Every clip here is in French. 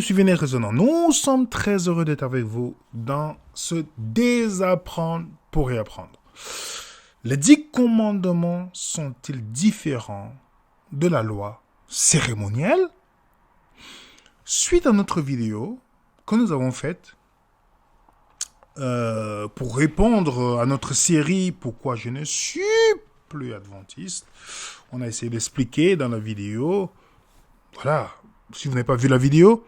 nous suivez les résonants. Nous sommes très heureux d'être avec vous dans ce désapprendre pour réapprendre. Les 10 commandements sont-ils différents de la loi cérémonielle? Suite à notre vidéo que nous avons faite pour répondre à notre série Pourquoi je ne suis plus adventiste, on a essayé d'expliquer dans la vidéo, voilà, si vous n'avez pas vu la vidéo,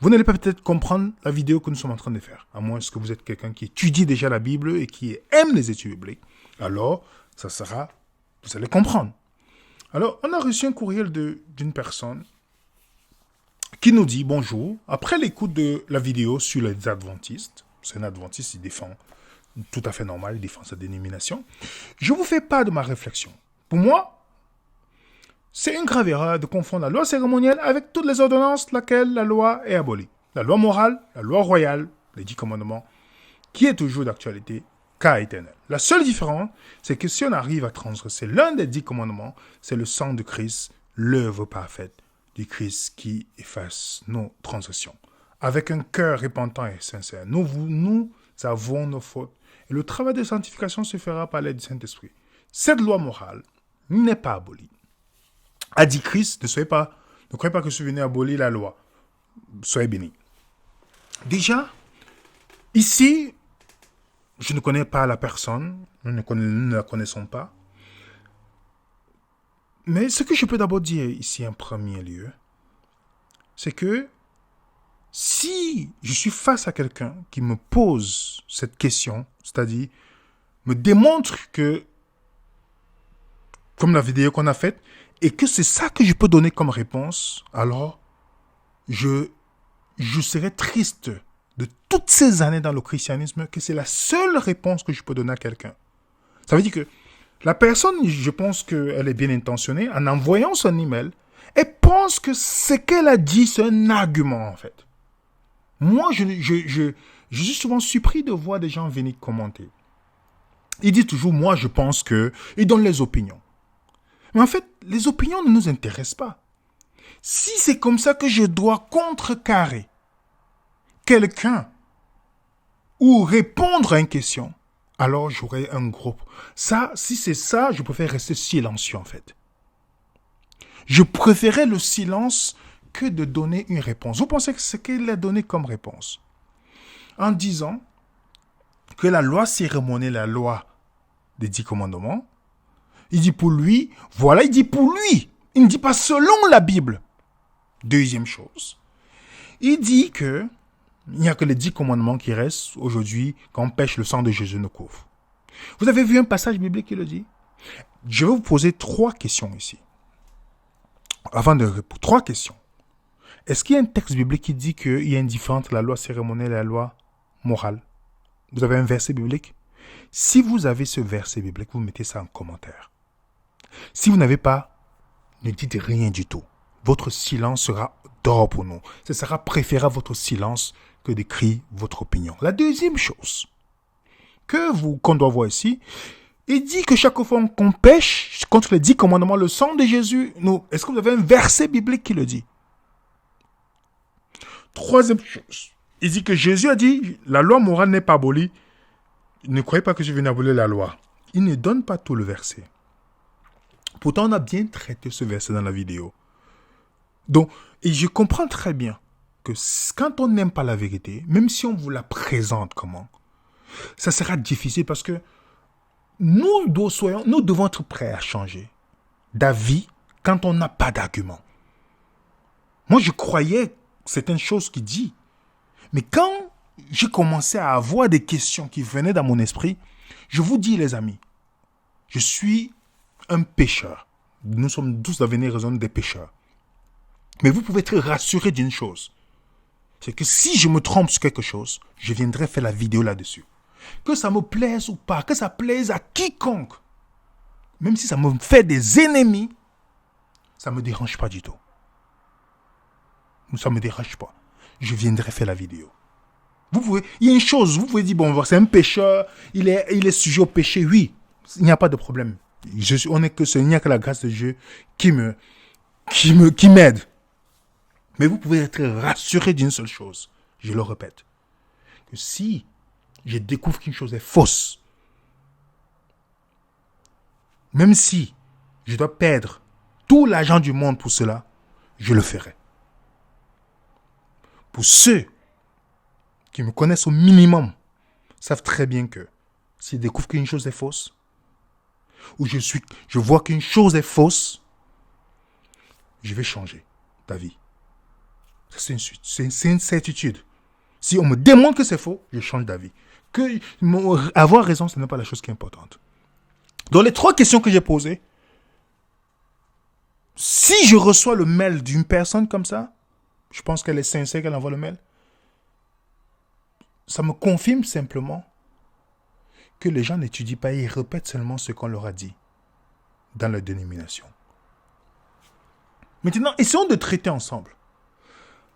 vous n'allez pas peut-être comprendre la vidéo que nous sommes en train de faire, à moins que vous êtes quelqu'un qui étudie déjà la Bible et qui aime les études bibliques. Alors, vous allez comprendre. Alors, on a reçu un courriel d'une personne qui nous dit, bonjour, après l'écoute de la vidéo sur les adventistes, c'est un adventiste, il défend tout à fait normal, il défend sa dénomination, je vous fais part de ma réflexion. Pour moi, c'est une grave erreur de confondre la loi cérémonielle avec toutes les ordonnances laquelle la loi est abolie. La loi morale, la loi royale, les 10 commandements, qui est toujours d'actualité, cas éternel. La seule différence, c'est que si on arrive à transgresser l'un des 10 commandements, c'est le sang de Christ, l'œuvre parfaite du Christ qui efface nos transgressions. Avec un cœur repentant et sincère, nous avons nos fautes. Et le travail de sanctification se fera par l'aide du Saint-Esprit. Cette loi morale n'est pas abolie. A dit Christ, ne croyez pas que je suis venu abolir la loi. Soyez bénis. Déjà, ici, je ne connais pas la personne, nous ne la connaissons pas. Mais ce que je peux d'abord dire ici en premier lieu, c'est que si je suis face à quelqu'un qui me pose cette question, c'est-à-dire me démontre que, comme la vidéo qu'on a faite, et que c'est ça que je peux donner comme réponse, alors je serais triste de toutes ces années dans le christianisme que c'est la seule réponse que je peux donner à quelqu'un. Ça veut dire que la personne, je pense qu'elle est bien intentionnée, en envoyant son email, elle pense que ce qu'elle a dit, c'est un argument en fait. Moi, je suis souvent surpris de voir des gens venir commenter. Ils disent toujours, moi je pense que... Ils donnent les opinions. Mais en fait, les opinions ne nous intéressent pas. Si c'est comme ça que je dois contrecarrer quelqu'un ou répondre à une question, alors j'aurai un groupe. Ça, si c'est ça, je préfère rester silencieux en fait. Je préférais le silence que de donner une réponse. Vous pensez que ce qu'il a donné comme réponse? En disant que la loi cérémonielle, la loi des 10 commandements, il dit pour lui, voilà, il dit pour lui. Il ne dit pas selon la Bible. Deuxième chose, il dit que il n'y a que les 10 commandements qui restent aujourd'hui quand on pêche le sang de Jésus nous couvre. Vous avez vu un passage biblique qui le dit? Je vais vous poser 3 questions ici. Avant de répondre, 3 questions. Est-ce qu'il y a un texte biblique qui dit qu'il y a une différence entre la loi cérémonielle et la loi morale? Vous avez un verset biblique? Si vous avez ce verset biblique, vous mettez ça en commentaire. Si vous n'avez pas, ne dites rien du tout. Votre silence sera d'or pour nous. Ce sera préférable votre silence que d'écrire votre opinion. La deuxième chose qu'on doit voir ici, il dit que chaque fois qu'on pêche contre les 10 commandements, le sang de Jésus, est-ce que vous avez un verset biblique qui le dit? Troisième chose, il dit que Jésus a dit, la loi morale n'est pas abolie. Ne croyez pas que je viens abolir la loi. Il ne donne pas tout le verset. Pourtant, on a bien traité ce verset dans la vidéo. Donc, et je comprends très bien que quand on n'aime pas la vérité, même si on vous la présente comment, ça sera difficile parce que nous devons être prêts à changer d'avis quand on n'a pas d'argument. Moi, je croyais certaines choses qu'il dit. Mais quand j'ai commencé à avoir des questions qui venaient dans mon esprit, je vous dis, les amis, je suis un pécheur. Nous sommes tous devenus raison des pécheurs. Mais vous pouvez être rassurés d'une chose. C'est que si je me trompe sur quelque chose, je viendrai faire la vidéo là-dessus. Que ça me plaise ou pas, que ça plaise à quiconque, même si ça me fait des ennemis, ça ne me dérange pas du tout. Ça ne me dérange pas. Je viendrai faire la vidéo. Il y a une chose, vous pouvez dire, bon, c'est un pécheur, il est sujet au péché, oui, il n'y a pas de problème. Il n'y a que la grâce de Dieu qui m'aide. Mais vous pouvez être rassuré d'une seule chose. Je le répète. Que si je découvre qu'une chose est fausse, même si je dois perdre tout l'argent du monde pour cela, je le ferai. Pour ceux qui me connaissent au minimum, savent très bien que s'ils découvrent qu'une chose est fausse, ou je vois qu'une chose est fausse, je vais changer d'avis. C'est une certitude. Si on me démontre que c'est faux, je change d'avis. Avoir raison, ce n'est pas la chose qui est importante. Dans les 3 questions que j'ai posées, si je reçois le mail d'une personne comme ça, je pense qu'elle est sincère qu'elle envoie le mail, ça me confirme simplement que les gens n'étudient pas et ils répètent seulement ce qu'on leur a dit dans leur dénomination. Maintenant, essayons de traiter ensemble.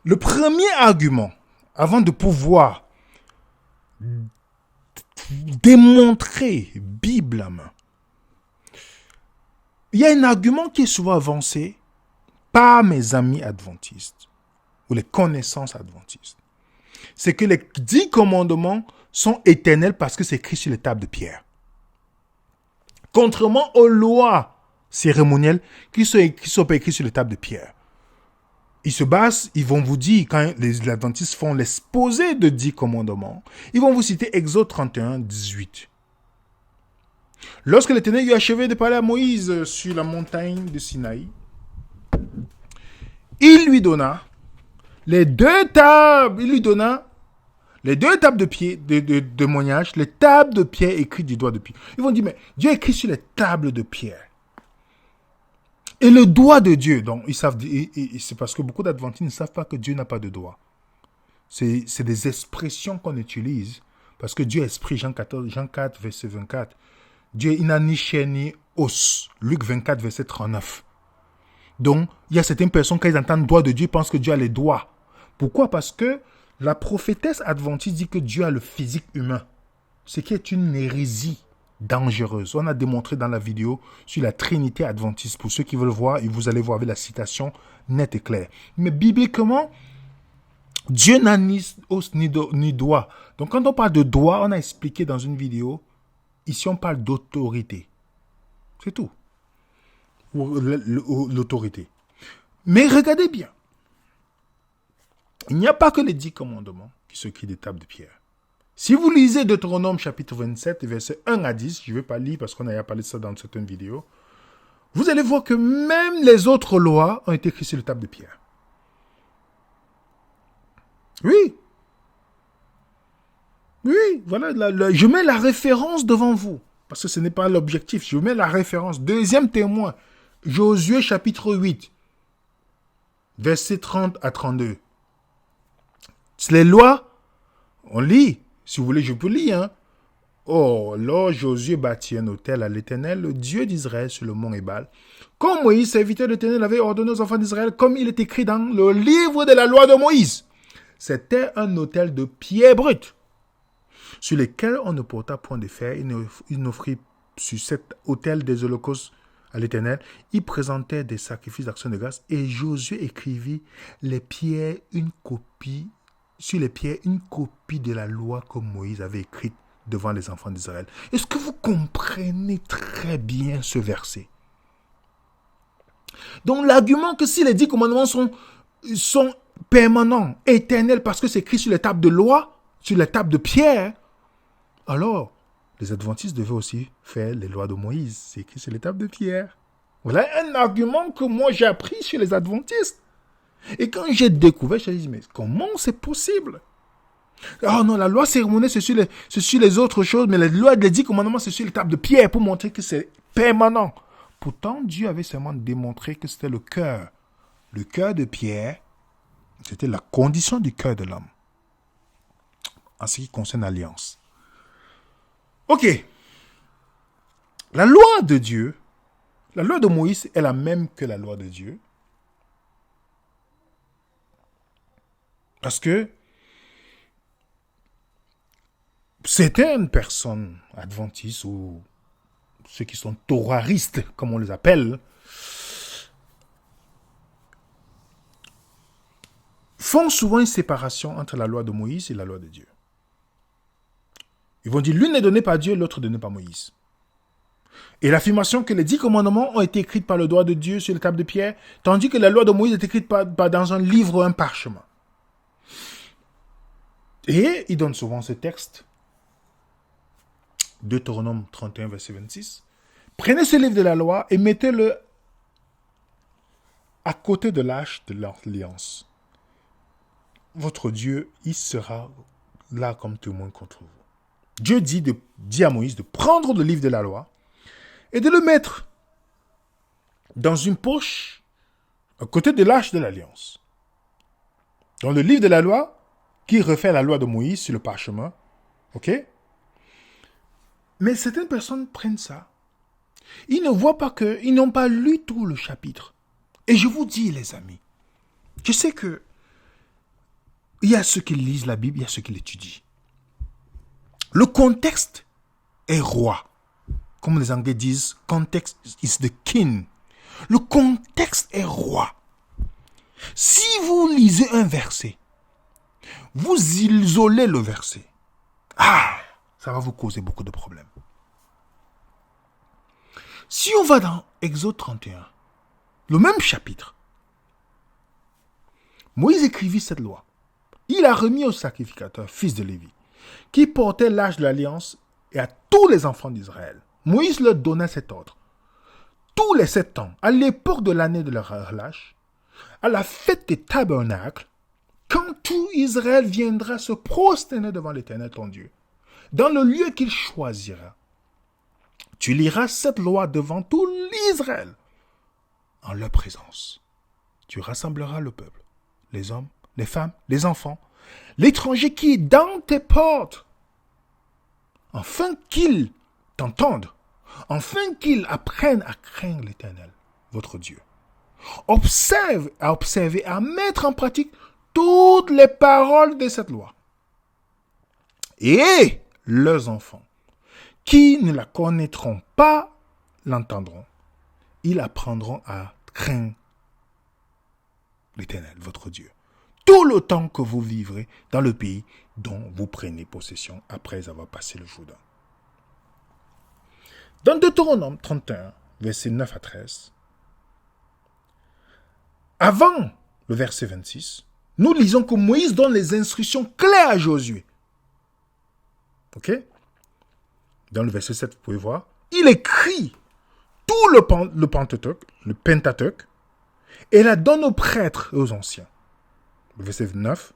Le premier argument, avant de pouvoir démontrer Bible à main, il y a un argument qui est souvent avancé par mes amis adventistes ou les connaissances adventistes. C'est que les 10 commandements sont éternels parce que c'est écrit sur les tables de pierre. Contrairement aux lois cérémonielles qui sont pas écrites sur les tables de pierre. Ils se basent, ils vont vous dire, quand les adventistes font l'exposé de 10 commandements, ils vont vous citer Exode 31, 18. Lorsque l'Éternel eut achevé de parler à Moïse sur la montagne de Sinaï, il lui donna les 2 tables, de pied, de témoignage, les tables de pierre écrites du doigt de pied. Ils vont dire, mais Dieu écrit sur les tables de pierre. Et le doigt de Dieu, donc ils savent, c'est parce que beaucoup d'adventistes ne savent pas que Dieu n'a pas de doigt. C'est des expressions qu'on utilise, parce que Dieu est esprit, Jean 4, verset 24. Dieu, il n'a ni chair ni os. Luc 24, verset 39. Donc, il y a certaines personnes, quand ils entendent doigt de Dieu, ils pensent que Dieu a les doigts. Pourquoi? Parce que la prophétesse adventiste dit que Dieu a le physique humain. Ce qui est une hérésie dangereuse. On a démontré dans la vidéo sur la Trinité adventiste. Pour ceux qui veulent voir, vous allez voir avec la citation nette et claire. Mais bibliquement, Dieu n'a ni os ni doigt. Donc quand on parle de doigt, on a expliqué dans une vidéo, ici on parle d'autorité. C'est tout. Ou l'autorité. Mais regardez bien. Il n'y a pas que les 10 commandements qui sont écrits des tables de pierre. Si vous lisez Deutéronome chapitre 27, versets 1 à 10, je ne vais pas lire parce qu'on a parlé de ça dans certaines vidéos, vous allez voir que même les autres lois ont été écrites sur les tables de pierre. Oui. Oui, voilà, je mets la référence devant vous, parce que ce n'est pas l'objectif, je mets la référence. Deuxième témoin, Josué chapitre 8, versets 30 à 32. Les lois, on lit. Si vous voulez, je peux lire. Hein. Oh, lors Josué bâtit un autel à l'Éternel, le Dieu d'Israël, sur le mont Ébal. Comme Moïse, serviteur de l'Éternel, avait ordonné aux enfants d'Israël, comme il est écrit dans le livre de la loi de Moïse. C'était un autel de pierre brute, sur lequel on ne porta point de fer. Il n'offrit sur cet autel des holocaustes à l'Éternel. Il présentait des sacrifices d'action de grâce. Et Josué écrivit sur les pierres une copie de la loi que Moïse avait écrite devant les enfants d'Israël. Est-ce que vous comprenez très bien ce verset? Donc l'argument que si les 10 commandements sont permanents, éternels, parce que c'est écrit sur les tables de loi, sur les tables de pierre, alors les adventistes devaient aussi faire les lois de Moïse. C'est écrit sur les tables de pierre. Voilà un argument que moi j'ai appris sur les adventistes. Et quand j'ai découvert, je me suis dit, mais comment c'est possible? Oh non, la loi cérémonielle, c'est sur les autres choses, mais la loi des 10 commandements, c'est sur les tables de pierre pour montrer que c'est permanent. Pourtant, Dieu avait seulement démontré que c'était le cœur. Le cœur de pierre, c'était la condition du cœur de l'homme. En ce qui concerne l'alliance. Ok. La loi de Dieu, la loi de Moïse est la même que la loi de Dieu. Parce que certaines personnes adventistes ou ceux qui sont toraristes, comme on les appelle, font souvent une séparation entre la loi de Moïse et la loi de Dieu. Ils vont dire l'une est donnée par Dieu, l'autre donnée par Moïse. Et l'affirmation que les 10 commandements ont été écrits par le doigt de Dieu sur les tables de pierre, tandis que la loi de Moïse est écrite dans un livre ou un parchemin. Et ils donnent souvent ce texte, Deutéronome 31, verset 26. Prenez ce livre de la loi et mettez-le à côté de l'arche de l'alliance. Votre Dieu, il sera là comme témoin contre vous. Dieu dit à Moïse de prendre le livre de la loi et de le mettre dans une poche à côté de l'arche de l'alliance. Dans le livre de la loi, qui refait la loi de Moïse sur le parchemin, ok? Mais certaines personnes prennent ça. Ils ne voient pas ils n'ont pas lu tout le chapitre. Et je vous dis, les amis, je sais que il y a ceux qui lisent la Bible, il y a ceux qui l'étudient. Le contexte est roi. Comme les Anglais disent, context is the king. Le contexte est roi. Si vous lisez un verset, vous isolez le verset, ça va vous causer beaucoup de problèmes. Si on va dans Exode 31, le même chapitre, Moïse écrivit cette loi. Il a remis au sacrificateur, fils de Lévi, qui portait l'arche de l'alliance et à tous les enfants d'Israël. Moïse leur donna cet ordre. Tous les 7 ans, à l'époque de l'année de leur relâche, à la fête des tabernacles, quand tout Israël viendra se prosterner devant l'Éternel ton Dieu, dans le lieu qu'il choisira, tu liras cette loi devant tout l'Israël, en leur présence. Tu rassembleras le peuple, les hommes, les femmes, les enfants, l'étranger qui est dans tes portes, afin qu'ils t'entendent, afin qu'ils apprennent à craindre l'Éternel, votre Dieu. Observer, à mettre en pratique toutes les paroles de cette loi. Et leurs enfants, qui ne la connaîtront pas, l'entendront. Ils apprendront à craindre l'Éternel, votre Dieu, tout le temps que vous vivrez dans le pays dont vous prenez possession après avoir passé le Jourdain. Dans Deutéronome 31, versets 9 à 13, avant le verset 26, nous lisons que Moïse donne les instructions claires à Josué. Ok? Dans le verset 7, vous pouvez voir, il écrit tout le Pentateuque, et la donne aux prêtres et aux anciens. Le verset 9,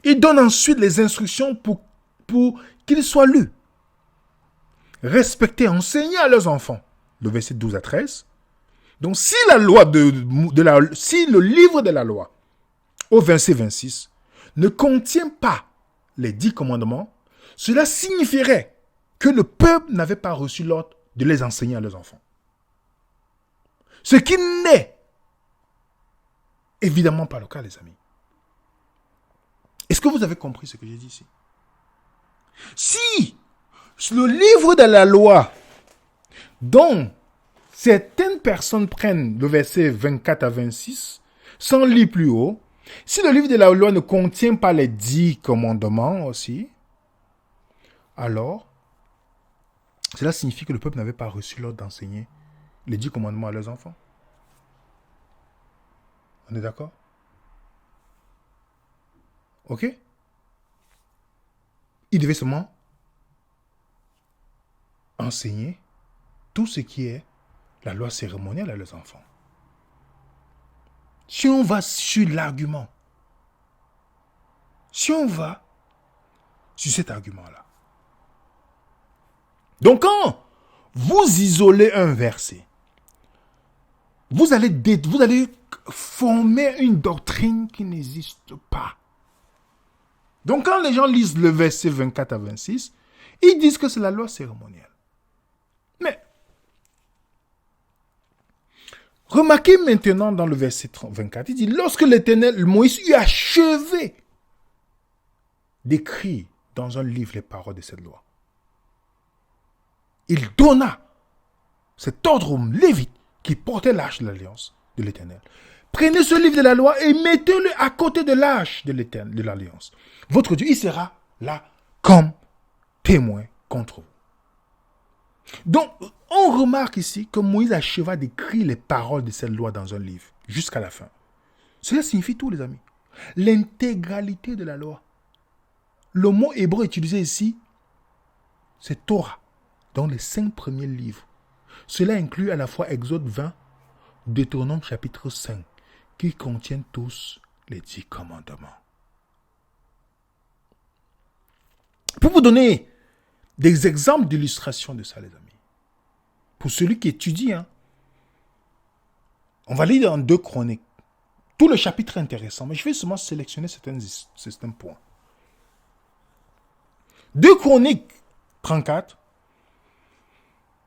il donne ensuite les instructions pour qu'ils soient lus, respectés, enseignés à leurs enfants. Le verset 12 à 13. Donc, si si le livre de la loi, au verset 26, ne contient pas les 10 commandements, cela signifierait que le peuple n'avait pas reçu l'ordre de les enseigner à leurs enfants. Ce qui n'est évidemment pas le cas, les amis. Est-ce que vous avez compris ce que j'ai dit ici? Si le livre de la loi dont certaines personnes prennent le verset 24 à 26, sans lire plus haut, si le livre de la loi ne contient pas les 10 commandements aussi, alors, cela signifie que le peuple n'avait pas reçu l'ordre d'enseigner les 10 commandements à leurs enfants. On est d'accord? Ok? Ils devaient seulement enseigner tout ce qui est la loi cérémonielle à leurs enfants. Si on va sur l'argument, si on va sur cet argument-là, donc quand vous isolez un verset, vous allez former une doctrine qui n'existe pas. Donc quand les gens lisent le verset 24 à 26, ils disent que c'est la loi cérémonielle. Mais remarquez maintenant dans le verset 24, il dit, lorsque l'Éternel, Moïse, eut achevé d'écrire dans un livre les paroles de cette loi, il donna cet ordre aux Lévites qui portaient l'arche de l'alliance de l'Éternel. Prenez ce livre de la loi et mettez-le à côté de l'arche de l'Éternel, de l'Alliance. Votre Dieu, il sera là comme témoin contre vous. Donc, on remarque ici que Moïse acheva d'écrire les paroles de cette loi dans un livre, jusqu'à la fin. Cela signifie tout, les amis. L'intégralité de la loi. Le mot hébreu utilisé ici, c'est Torah, dans les 5 premiers livres. Cela inclut à la fois Exode 20, Deutéronome chapitre 5, qui contiennent tous les 10 commandements. Pour vous donner des exemples d'illustration de ça, les amis, pour celui qui étudie, on va lire dans 2 Chroniques. Tout le chapitre est intéressant, mais je vais seulement sélectionner certains points. 2 Chroniques 34,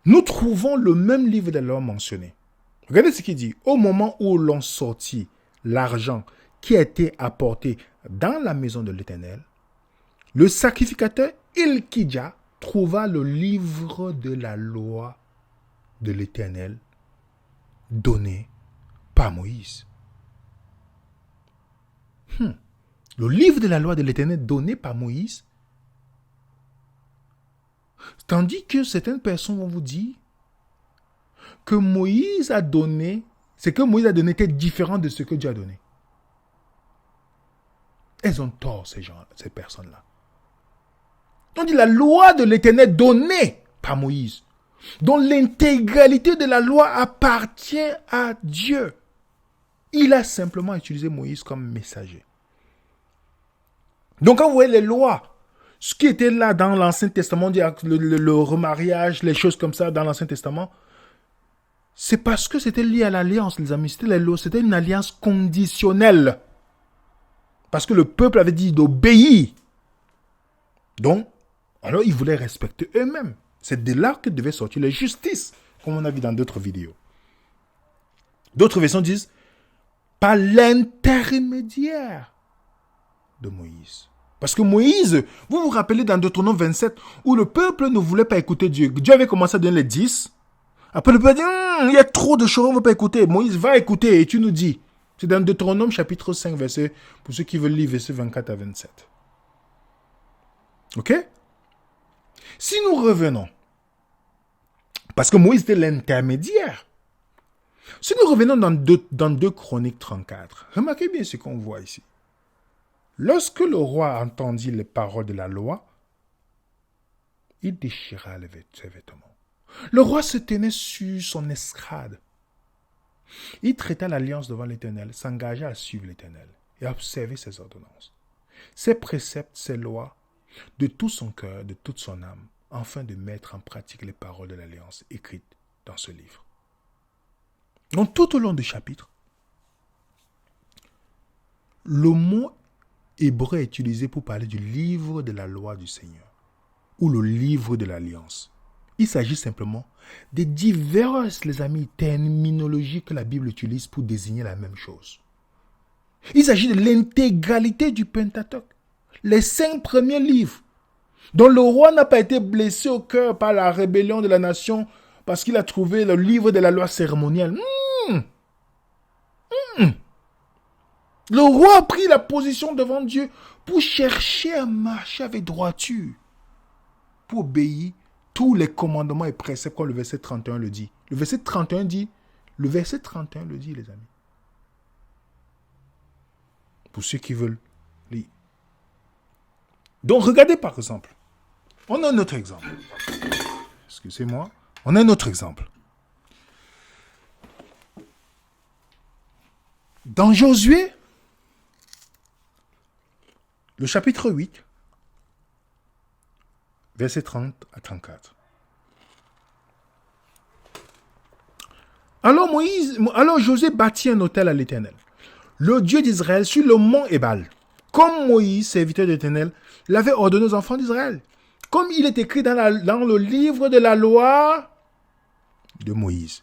nous trouvons le même livre de la loi mentionné. Regardez ce qu'il dit. Au moment où l'on sortit l'argent qui a été apporté dans la maison de l'Éternel, le sacrificateur Ilkidja trouva le livre de la loi de l'Éternel donné par Moïse. Le livre de la loi de l'Éternel donné par Moïse. Tandis que certaines personnes vont vous dire que Moïse a donné, ce que Moïse a donné était différent de ce que Dieu a donné. Elles ont tort, ces personnes-là. On dit la loi de l'Éternel donnée par Moïse, dont l'intégralité de la loi appartient à Dieu. Il a simplement utilisé Moïse comme messager. Donc quand vous voyez les lois, ce qui était là dans l'Ancien Testament, le remariage, les choses comme ça dans l'Ancien Testament, c'est parce que c'était lié à l'alliance, les amis. C'était une alliance conditionnelle. Parce que le peuple avait dit d'obéir. Donc, alors ils voulaient respecter eux-mêmes. C'est de là que devait sortir la justice, comme on a vu dans d'autres vidéos. D'autres versions disent, par l'intermédiaire de Moïse. Parce que Moïse, vous vous rappelez dans Deutéronome 27, où le peuple ne voulait pas écouter Dieu. Dieu avait commencé à donner les 10. Après le peuple a dit, il y a trop de choses, on ne veut pas écouter. Moïse, va écouter et tu nous dis. C'est dans Deutéronome chapitre 5, verset, pour ceux qui veulent lire, verset 24 à 27. Ok? Si nous revenons, parce que Moïse était l'intermédiaire. Si nous revenons dans 2 Chroniques 34, remarquez bien ce qu'on voit ici. Lorsque le roi entendit les paroles de la loi, il déchira ses vêtements. Le roi se tenait sur son estrade. Il traita l'alliance devant l'Éternel, s'engagea à suivre l'Éternel et à observer ses ordonnances, ses préceptes, ses lois, de tout son cœur, de toute son âme, afin de mettre en pratique les paroles de l'alliance écrites dans ce livre. Donc tout au long du chapitre, le mot hébreu est utilisé pour parler du livre de la loi du Seigneur ou le livre de l'alliance. Il s'agit simplement des diverses, les amis, terminologies que la Bible utilise pour désigner la même chose. Il s'agit de l'intégralité du Pentateuque, les 5 premiers livres, dont le roi n'a pas été blessé au cœur par la rébellion de la nation parce qu'il a trouvé le livre de la loi cérémonielle. Le roi a pris la position devant Dieu pour chercher à marcher avec droiture, pour obéir tous les commandements et préceptes comme le verset 31 le dit. Le verset 31 le dit, les amis. Pour ceux qui veulent lire. Donc, regardez par exemple. On a un autre exemple. Excusez-moi. On a un autre exemple. Dans Josué, le chapitre 8, versets 30 à 34. Alors Josué bâtit un autel à l'Éternel, le Dieu d'Israël, sur le mont Ébal, comme Moïse, serviteur de l'Éternel, l'avait ordonné aux enfants d'Israël, comme il est écrit dans le livre de la loi de Moïse.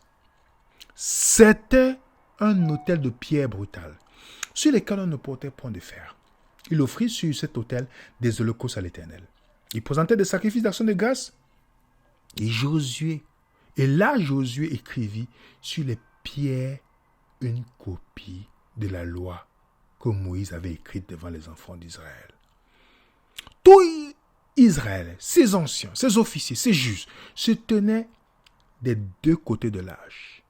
C'était un autel de pierre brutale, sur lesquels on ne portait point de fer. Il offrit sur cet autel des holocaustes à l'Éternel. Il présentait des sacrifices d'action de grâce. Et Josué écrivit sur les pierres une copie de la loi que Moïse avait écrite devant les enfants d'Israël. Tout Israël, ses anciens, ses officiers, ses juges, se tenaient des deux côtés de l'arche,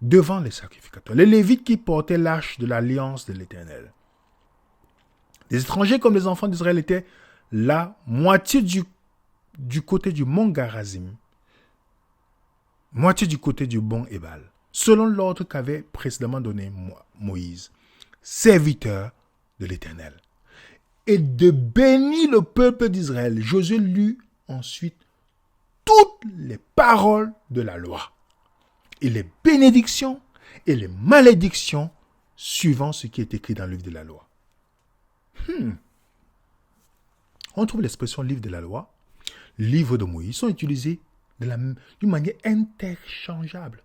devant les sacrificateurs, les Lévites qui portaient l'arche de l'alliance de l'Éternel. Les étrangers comme les enfants d'Israël étaient la moitié du côté du mont Garazim, moitié du côté du mont Ébal, selon l'ordre qu'avait précédemment donné Moïse, serviteur de l'Éternel. Et de bénir le peuple d'Israël, Josué lut ensuite toutes les paroles de la loi et les bénédictions et les malédictions suivant ce qui est écrit dans le livre de la loi. On trouve l'expression livre de la loi, livre de Moïse, sont utilisés d'une manière interchangeable.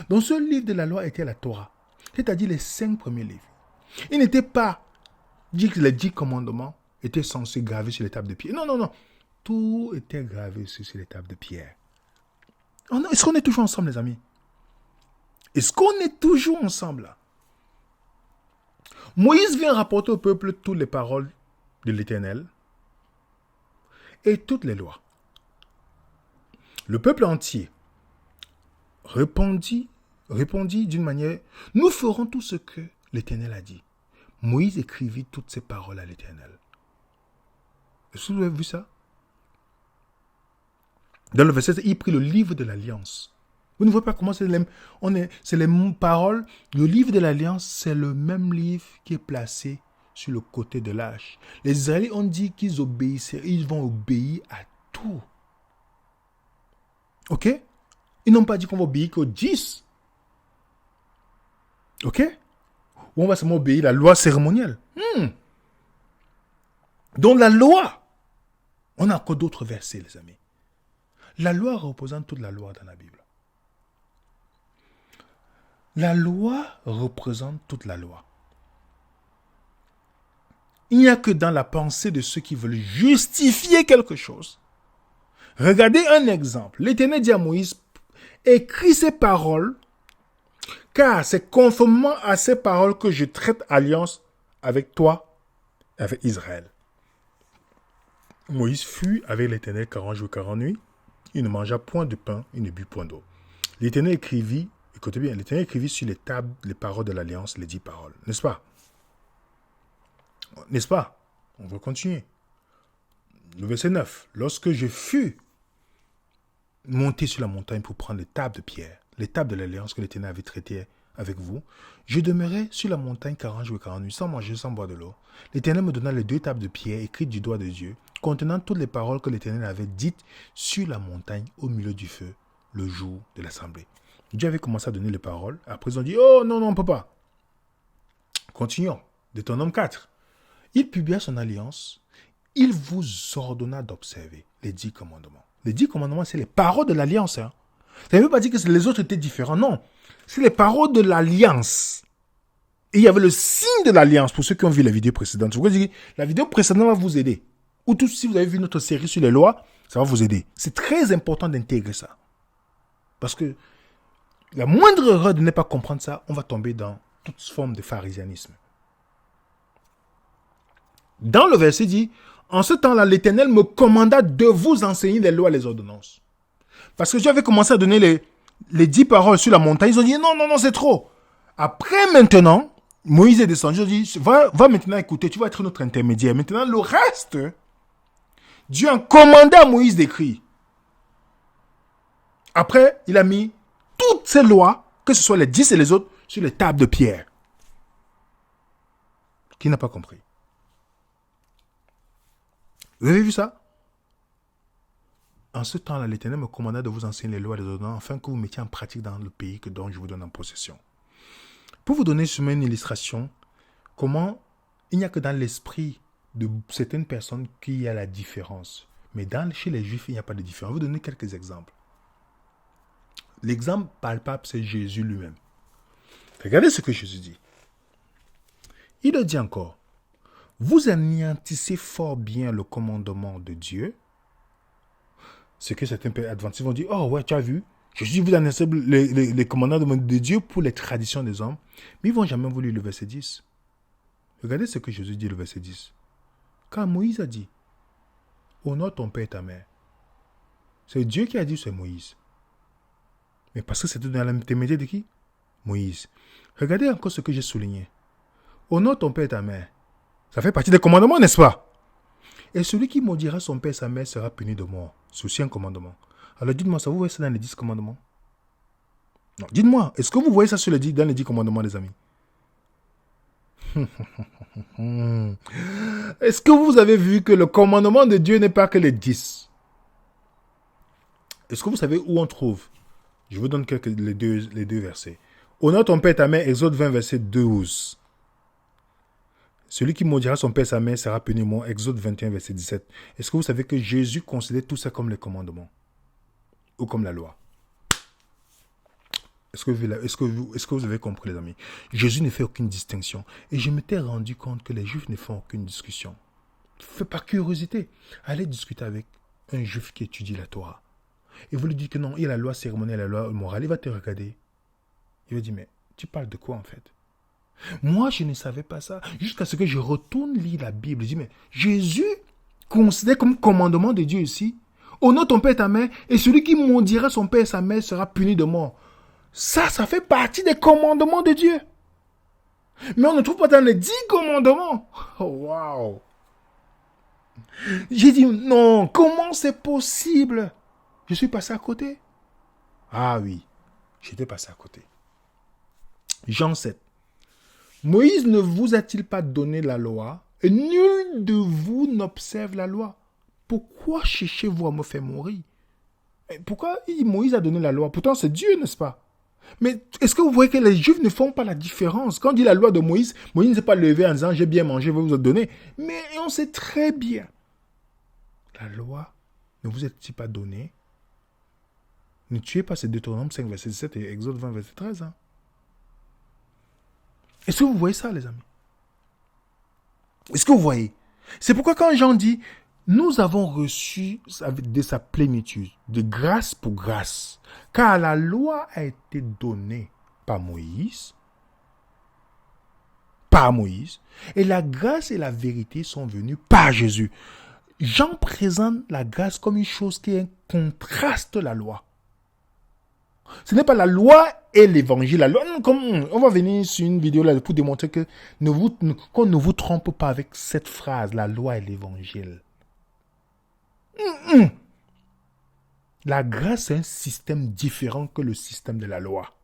Donc ce livre de la loi était la Torah, c'est-à-dire les 5 premiers livres. Il n'était pas dit que les 10 commandements étaient censés graver sur les tables de pierre. Non, non, non. Tout était gravé sur les tables de pierre. Est-ce qu'on est toujours ensemble, les amis? Est-ce qu'on est toujours ensemble là? Moïse vient rapporter au peuple toutes les paroles de l'Éternel et toutes les lois. Le peuple entier répondit d'une manière: nous ferons tout ce que l'Éternel a dit. Moïse écrivit toutes ces paroles à l'Éternel. Est-ce que vous avez vu ça? Dans le verset, il prit le livre de l'Alliance. Vous ne voyez pas comment c'est les paroles. Le livre de l'Alliance, c'est le même livre qui est placé sur le côté de l'arche. Les Israélites ont dit qu'ils obéissaient, ils vont obéir à tout. Ok? Ils n'ont pas dit qu'on va obéir qu'aux 10. Ok? Ou on va seulement obéir à la loi cérémonielle. Donc la loi, on a encore d'autres versets, les amis. La loi représente toute la loi dans la Bible. La loi représente toute la loi. Il n'y a que dans la pensée de ceux qui veulent justifier quelque chose. Regardez un exemple. L'Éternel dit à Moïse: écris ces paroles, car c'est conformément à ces paroles que je traite alliance avec toi, avec Israël. Moïse fut avec l'Éternel 40 jours, 40 nuits. Il ne mangea point de pain, il ne but point d'eau. L'Éternel écrivit, écoutez bien, l'Éternel écrivit sur les tables les paroles de l'alliance, les 10 paroles. N'est-ce pas? N'est-ce pas? On va continuer. Le verset 9. Lorsque je fus monté sur la montagne pour prendre les tables de pierre, les tables de l'alliance que l'Éternel avait traitées avec vous, je demeurai sur la montagne 40 jours et 40 nuits, sans manger, sans boire de l'eau. L'Éternel me donna les 2 tables de pierre écrites du doigt de Dieu, contenant toutes les paroles que l'Éternel avait dites sur la montagne au milieu du feu, le jour de l'assemblée. Dieu avait commencé à donner les paroles. Après, ils ont dit: oh non, non, on ne peut pas. Continuons. Deutéronome 4. Il publia son alliance. Il vous ordonna d'observer les 10 commandements. Les 10 commandements, c'est les paroles de l'alliance. Ça ne veut pas dire que les autres étaient différents. Non. C'est les paroles de l'alliance. Et il y avait le signe de l'alliance pour ceux qui ont vu la vidéo précédente. Je vous dis, la vidéo précédente va vous aider. Ou tout, si vous avez vu notre série sur les lois, ça va vous aider. C'est très important d'intégrer ça. Parce que la moindre erreur de ne pas comprendre ça, on va tomber dans toute forme de pharisianisme. Dans le verset dit: en ce temps-là, l'Éternel me commanda de vous enseigner les lois et les ordonnances. Parce que j'avais commencé à donner les 10 paroles sur la montagne. Ils ont dit: non, non, non, c'est trop. Après, maintenant, Moïse est descendu. Il dit: va maintenant écouter, tu vas être notre intermédiaire. Maintenant, le reste, Dieu a commandé à Moïse d'écrire. Après, il a mis toutes ces lois, que ce soit les 10 et les autres, sur les tables de pierre. Qui n'a pas compris? Vous avez vu ça? En ce temps-là, l'Éternel me commanda de vous enseigner les lois et les ordonnances, afin que vous mettiez en pratique dans le pays dont je vous donne en possession. Pour vous donner seulement une illustration, comment il n'y a que dans l'esprit de certaines personnes qu'il y a la différence. Mais chez les Juifs, il n'y a pas de différence. Je vais vous donner quelques exemples. L'exemple palpable, c'est Jésus lui-même. Regardez ce que Jésus dit. Il le dit encore: vous anéantissez fort bien le commandement de Dieu. Ce que certains adventistes vont dire: oh ouais, tu as vu, Jésus vous annonce les commandements de Dieu pour les traditions des hommes. Mais ils ne vont jamais vous lire le verset 10. Regardez ce que Jésus dit, le verset 10. Quand Moïse a dit, honore ton père et ta mère. C'est Dieu qui a dit, c'est Moïse. Mais parce que c'était dans l'intermédiaire de qui? Moïse. Regardez encore ce que j'ai souligné. Honore ton père et ta mère. Ça fait partie des commandements, n'est-ce pas? Et celui qui maudira son père et sa mère sera puni de mort. C'est aussi un commandement. Alors dites-moi, ça vous voyez ça dans les 10 commandements? Non, dites-moi, est-ce que vous voyez ça dans les 10 commandements, les amis? Est-ce que vous avez vu que le commandement de Dieu n'est pas que les 10? Est-ce que vous savez où on trouve? Je vous donne les deux versets. Honore ton père et ta mère, Exode 20, verset 12. Celui qui maudira son père et sa mère sera puni de mort, Exode 21, verset 17. Est-ce que vous savez que Jésus considère tout ça comme les commandements? Ou comme la loi? Est-ce que vous avez compris, les amis? Jésus ne fait aucune distinction. Et je m'étais rendu compte que les Juifs ne font aucune discussion. Fait par curiosité. Allez discuter avec un Juif qui étudie la Torah. Et vous lui dites que non, il y a la loi cérémonielle, la loi morale. Il va te regarder. Il va dire, mais tu parles de quoi en fait? Moi, je ne savais pas ça. Jusqu'à ce que je retourne lire la Bible. Je dis, mais Jésus considère comme commandement de Dieu ici, honore ton père et ta mère, et celui qui maudira son père et sa mère sera puni de mort. Ça fait partie des commandements de Dieu. Mais on ne trouve pas dans les 10 commandements. Oh, waouh. J'ai dit, non, comment c'est possible? Je suis passé à côté. Ah oui, j'étais passé à côté. Jean 7. Moïse ne vous a-t-il pas donné la loi? Et nul de vous n'observe la loi. Pourquoi cherchez-vous à me faire mourir? Pourquoi Moïse a donné la loi? Pourtant, c'est Dieu, n'est-ce pas? Mais est-ce que vous voyez que les Juifs ne font pas la différence? Quand on dit la loi de Moïse, Moïse ne s'est pas levé en disant « j'ai bien mangé, je vais vous donner ». Mais on sait très bien. La loi ne vous est-il pas donnée? Ne tuez pas, c'est Deutéronome 5, verset 17 et Exode 20, verset 13. Hein? Est-ce que vous voyez ça, les amis? Est-ce que vous voyez? C'est pourquoi quand Jean dit « nous avons reçu de sa plénitude, de grâce pour grâce ». Car la loi a été donnée par Moïse, et la grâce et la vérité sont venues par Jésus. Jean présente la grâce comme une chose qui est un contraste de la loi. Ce n'est pas la loi et l'évangile. La loi, on va venir sur une vidéo là pour démontrer que qu'on ne vous trompe pas avec cette phrase, la loi et l'évangile. La grâce est un système différent que le système de la loi.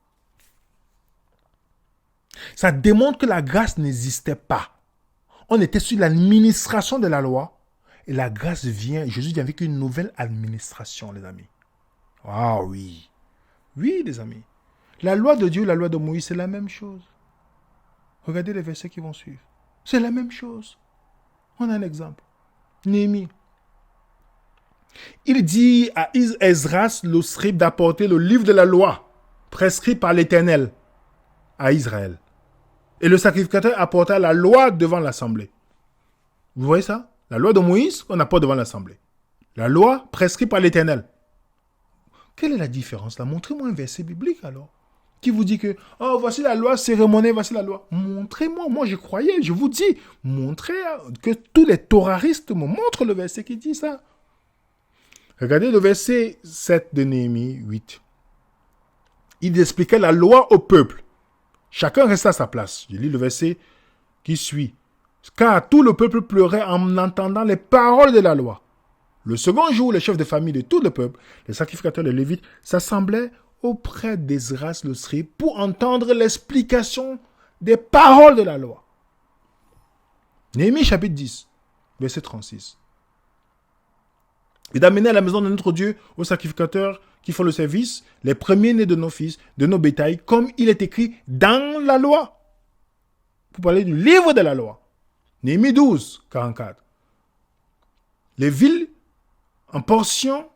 Ça démontre que la grâce n'existait pas. On était sur l'administration de la loi et la grâce vient, Jésus vient avec une nouvelle administration, les amis. Ah oui. Oui, les amis. La loi de Dieu, la loi de Moïse, c'est la même chose. Regardez les versets qui vont suivre. C'est la même chose. On a un exemple. Néhémie. Il dit à Esdras, le scribe, d'apporter le livre de la loi prescrit par l'Éternel à Israël. Et le sacrificateur apporta la loi devant l'assemblée. Vous voyez ça? La loi de Moïse, on apporte devant l'assemblée. La loi prescrite par l'Éternel. Quelle est la différence là? Montrez-moi un verset biblique alors. Qui vous dit que, oh, voici la loi cérémonielle, voici la loi. Montrez-moi, moi je croyais, je vous dis, montrez que tous les toraristes me montrent le verset qui dit ça. Regardez le verset 7 de Néhémie 8. Il expliquait la loi au peuple. Chacun resta à sa place. Je lis le verset qui suit. Car tout le peuple pleurait en entendant les paroles de la loi. Le second jour, les chefs de famille de tout le peuple, les sacrificateurs, les lévites, s'assemblaient auprès d'Esdras le scribe pour entendre l'explication des paroles de la loi. Néhémie chapitre 10, verset 36. Et d'amener à la maison de notre Dieu aux sacrificateurs qui font le service, les premiers-nés de nos fils, de nos bétails, comme il est écrit dans la loi. Pour parler du livre de la loi. Néhémie 12, 44. Les villes en portions,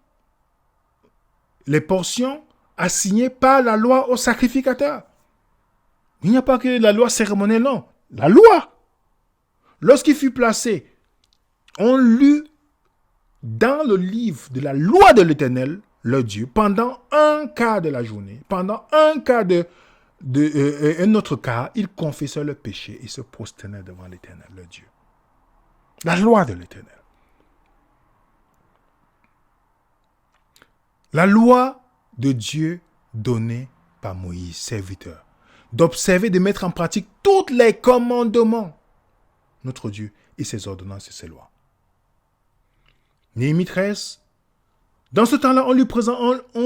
les portions assignées par la loi aux sacrificateurs. Il n'y a pas que la loi cérémonielle, non. La loi. Lorsqu'il fut placé, on lut dans le livre de la loi de l'Éternel leur Dieu pendant un quart de la journée, pendant un quart un autre quart, ils confessaient leur péché et se prosternaient devant l'Éternel, leur Dieu. La loi de l'Éternel. La loi de Dieu donnée par Moïse, serviteur, d'observer, de mettre en pratique tous les commandements, notre Dieu, et ses ordonnances et ses lois. Néhémie 13. Dans ce temps-là, on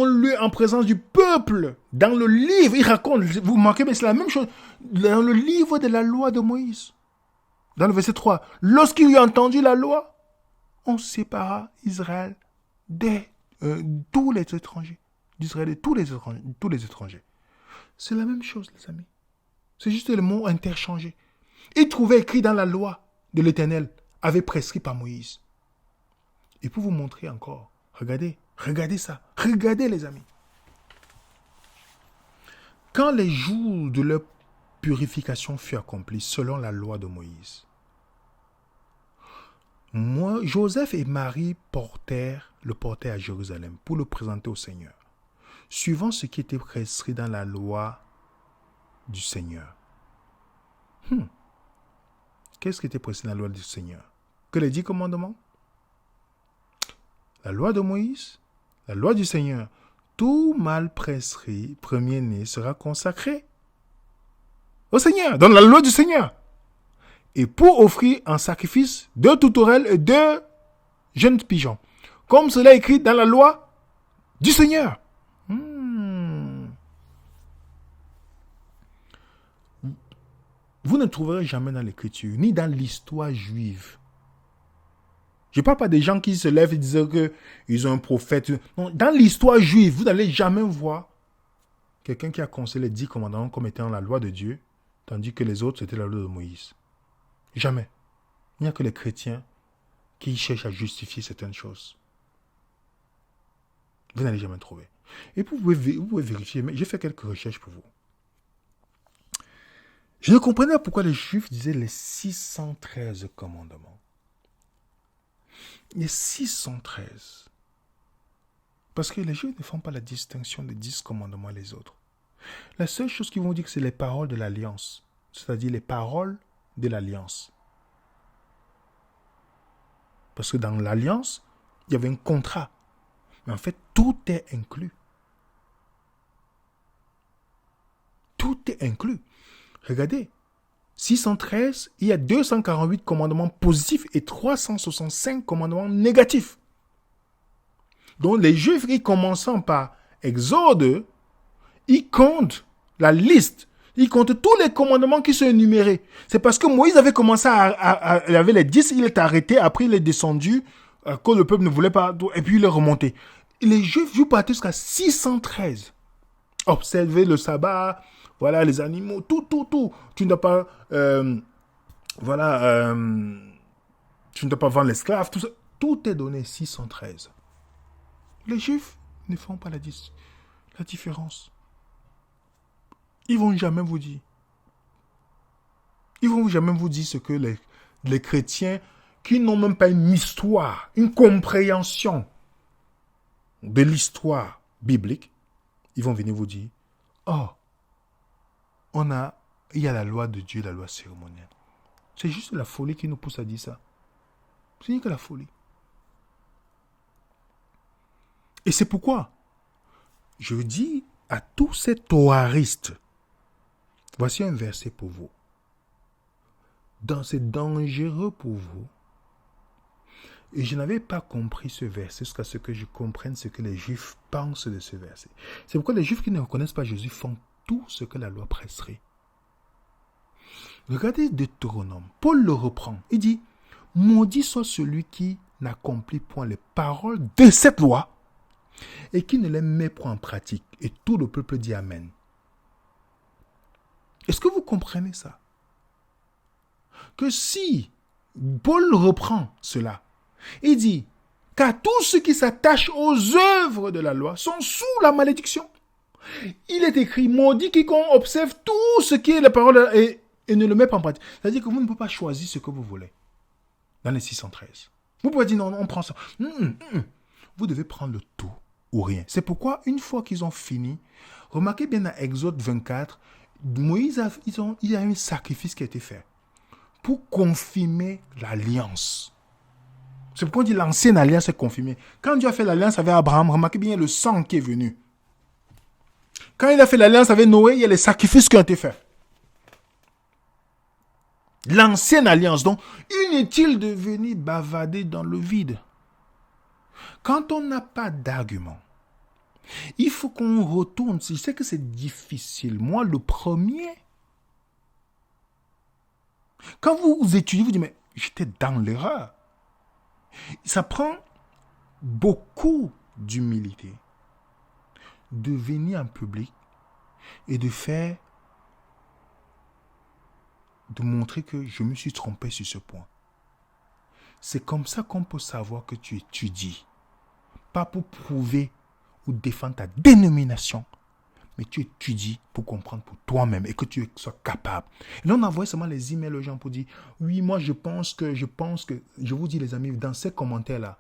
lui en présence du peuple, dans le livre, il raconte, vous remarquez, mais c'est la même chose, dans le livre de la loi de Moïse, dans le verset 3, lorsqu'il eut entendu la loi, on sépara Israël de tous les étrangers, d'Israël et tous les étrangers. C'est la même chose, les amis. C'est juste le mot interchangé. Il trouvait écrit dans la loi de l'Éternel, avait prescrit par Moïse. Et pour vous montrer encore, regardez ça, regardez les amis. Quand les jours de leur purification furent accomplis selon la loi de Moïse, Joseph et Marie le portèrent à Jérusalem pour le présenter au Seigneur, suivant ce qui était prescrit dans la loi du Seigneur. Qu'est-ce qui était prescrit dans la loi du Seigneur? Que les 10 commandements? La loi de Moïse, la loi du Seigneur, tout mâle prescrit, premier-né, sera consacré au Seigneur, dans la loi du Seigneur. Et pour offrir un sacrifice 2 tourterelles et 2 jeunes pigeons, comme cela est écrit dans la loi du Seigneur. Vous ne trouverez jamais dans l'Écriture, ni dans l'histoire juive. Je ne parle pas des gens qui se lèvent et disent qu'ils ont un prophète. Non, dans l'histoire juive, vous n'allez jamais voir quelqu'un qui a conseillé les 10 commandements comme étant la loi de Dieu, tandis que les autres, c'était la loi de Moïse. Jamais. Il n'y a que les chrétiens qui cherchent à justifier certaines choses. Vous n'allez jamais trouver. Et vous pouvez vérifier, mais j'ai fait quelques recherches pour vous. Je ne comprenais pas pourquoi les Juifs disaient les 613 commandements. Les 613. Parce que les Juifs ne font pas la distinction des 10 commandements et les autres. La seule chose qu'ils vont dire, c'est les paroles de l'alliance. C'est-à-dire les paroles de l'alliance. Parce que dans l'alliance, il y avait un contrat. Mais en fait, tout est inclus. Tout est inclus. Regardez, 613, il y a 248 commandements positifs et 365 commandements négatifs. Donc les Juifs, ils commençant par Exode, ils comptent la liste. Ils comptent tous les commandements qui sont énumérés. C'est parce que Moïse avait commencé il avait les 10, il est arrêté, après il est descendu, à cause le peuple ne voulait pas, et puis il est remonté. Les Juifs, vous partez jusqu'à 613. Observer le sabbat, voilà, les animaux, tout. Tu ne dois pas, tu ne dois pas vendre l'esclave, tout ça. Tout est donné 613. Les Juifs ne font pas la différence. Ils vont jamais vous dire. Ils vont jamais vous dire ce que les chrétiens qui n'ont même pas une histoire, une compréhension de l'histoire biblique, ils vont venir vous dire, il y a la loi de Dieu, la loi cérémonielle. C'est juste la folie qui nous pousse à dire ça. C'est rien que la folie. Et c'est pourquoi je dis à tous ces toaristes, voici un verset pour vous. C'est dangereux pour vous. Et je n'avais pas compris ce verset jusqu'à ce que je comprenne ce que les Juifs pensent de ce verset. C'est pourquoi les Juifs qui ne reconnaissent pas Jésus font tout ce que la loi prescrit. Regardez Deutéronome. Paul le reprend. Il dit, maudit soit celui qui n'accomplit point les paroles de cette loi et qui ne les met point en pratique. Et tout le peuple dit Amen. Est-ce que vous comprenez ça? Que si Paul reprend cela, il dit, car tous ceux qui s'attachent aux œuvres de la loi sont sous la malédiction. Il est écrit, maudit quiconque observe tout ce qui est la parole et ne le met pas en pratique. C'est-à-dire que vous ne pouvez pas choisir ce que vous voulez dans les 613. Vous pouvez dire, non, on prend ça. Vous devez prendre le tout ou rien. C'est pourquoi, une fois qu'ils ont fini, remarquez bien dans Exode 24, Moïse il y a un sacrifice qui a été fait pour confirmer l'alliance. C'est pourquoi on dit l'ancienne alliance est confirmée. Quand Dieu a fait l'alliance avec Abraham, remarquez bien le sang qui est venu. Quand il a fait l'alliance avec Noé, il y a les sacrifices qui ont été faits. L'ancienne alliance. Donc, inutile de venir bavader dans le vide. Quand on n'a pas d'argument, il faut qu'on retourne. Je sais que c'est difficile. Moi, le premier, quand vous étudiez, vous dites, mais j'étais dans l'erreur. Ça prend beaucoup d'humilité de venir en public et de montrer que je me suis trompé sur ce point. C'est comme ça qu'on peut savoir que tu étudies. Pas pour prouver ou défendre ta dénomination, mais tu étudies pour comprendre pour toi-même et que tu sois capable. Et là, on envoie seulement les emails aux gens pour dire, oui, moi je pense que, je vous dis les amis, dans ces commentaires-là,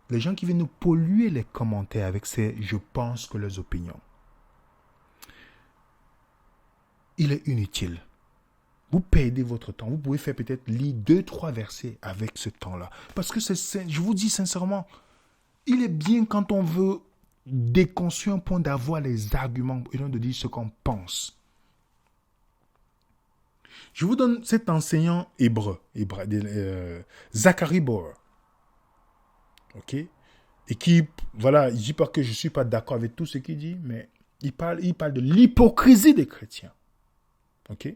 les gens qui viennent nous polluer les commentaires avec ces je pense que leurs opinions, il est inutile. Vous perdez votre temps. Vous pouvez faire peut-être lire 2-3 versets avec ce temps-là. Parce que je vous dis sincèrement, il est bien quand on veut déconstruire un point d'avoir les arguments et non de dire ce qu'on pense. Je vous donne cet enseignant hébreu Zachary Bauer. Ok? Et qui, voilà, il ne dit pas que je ne suis pas d'accord avec tout ce qu'il dit, mais il parle de l'hypocrisie des chrétiens. Ok?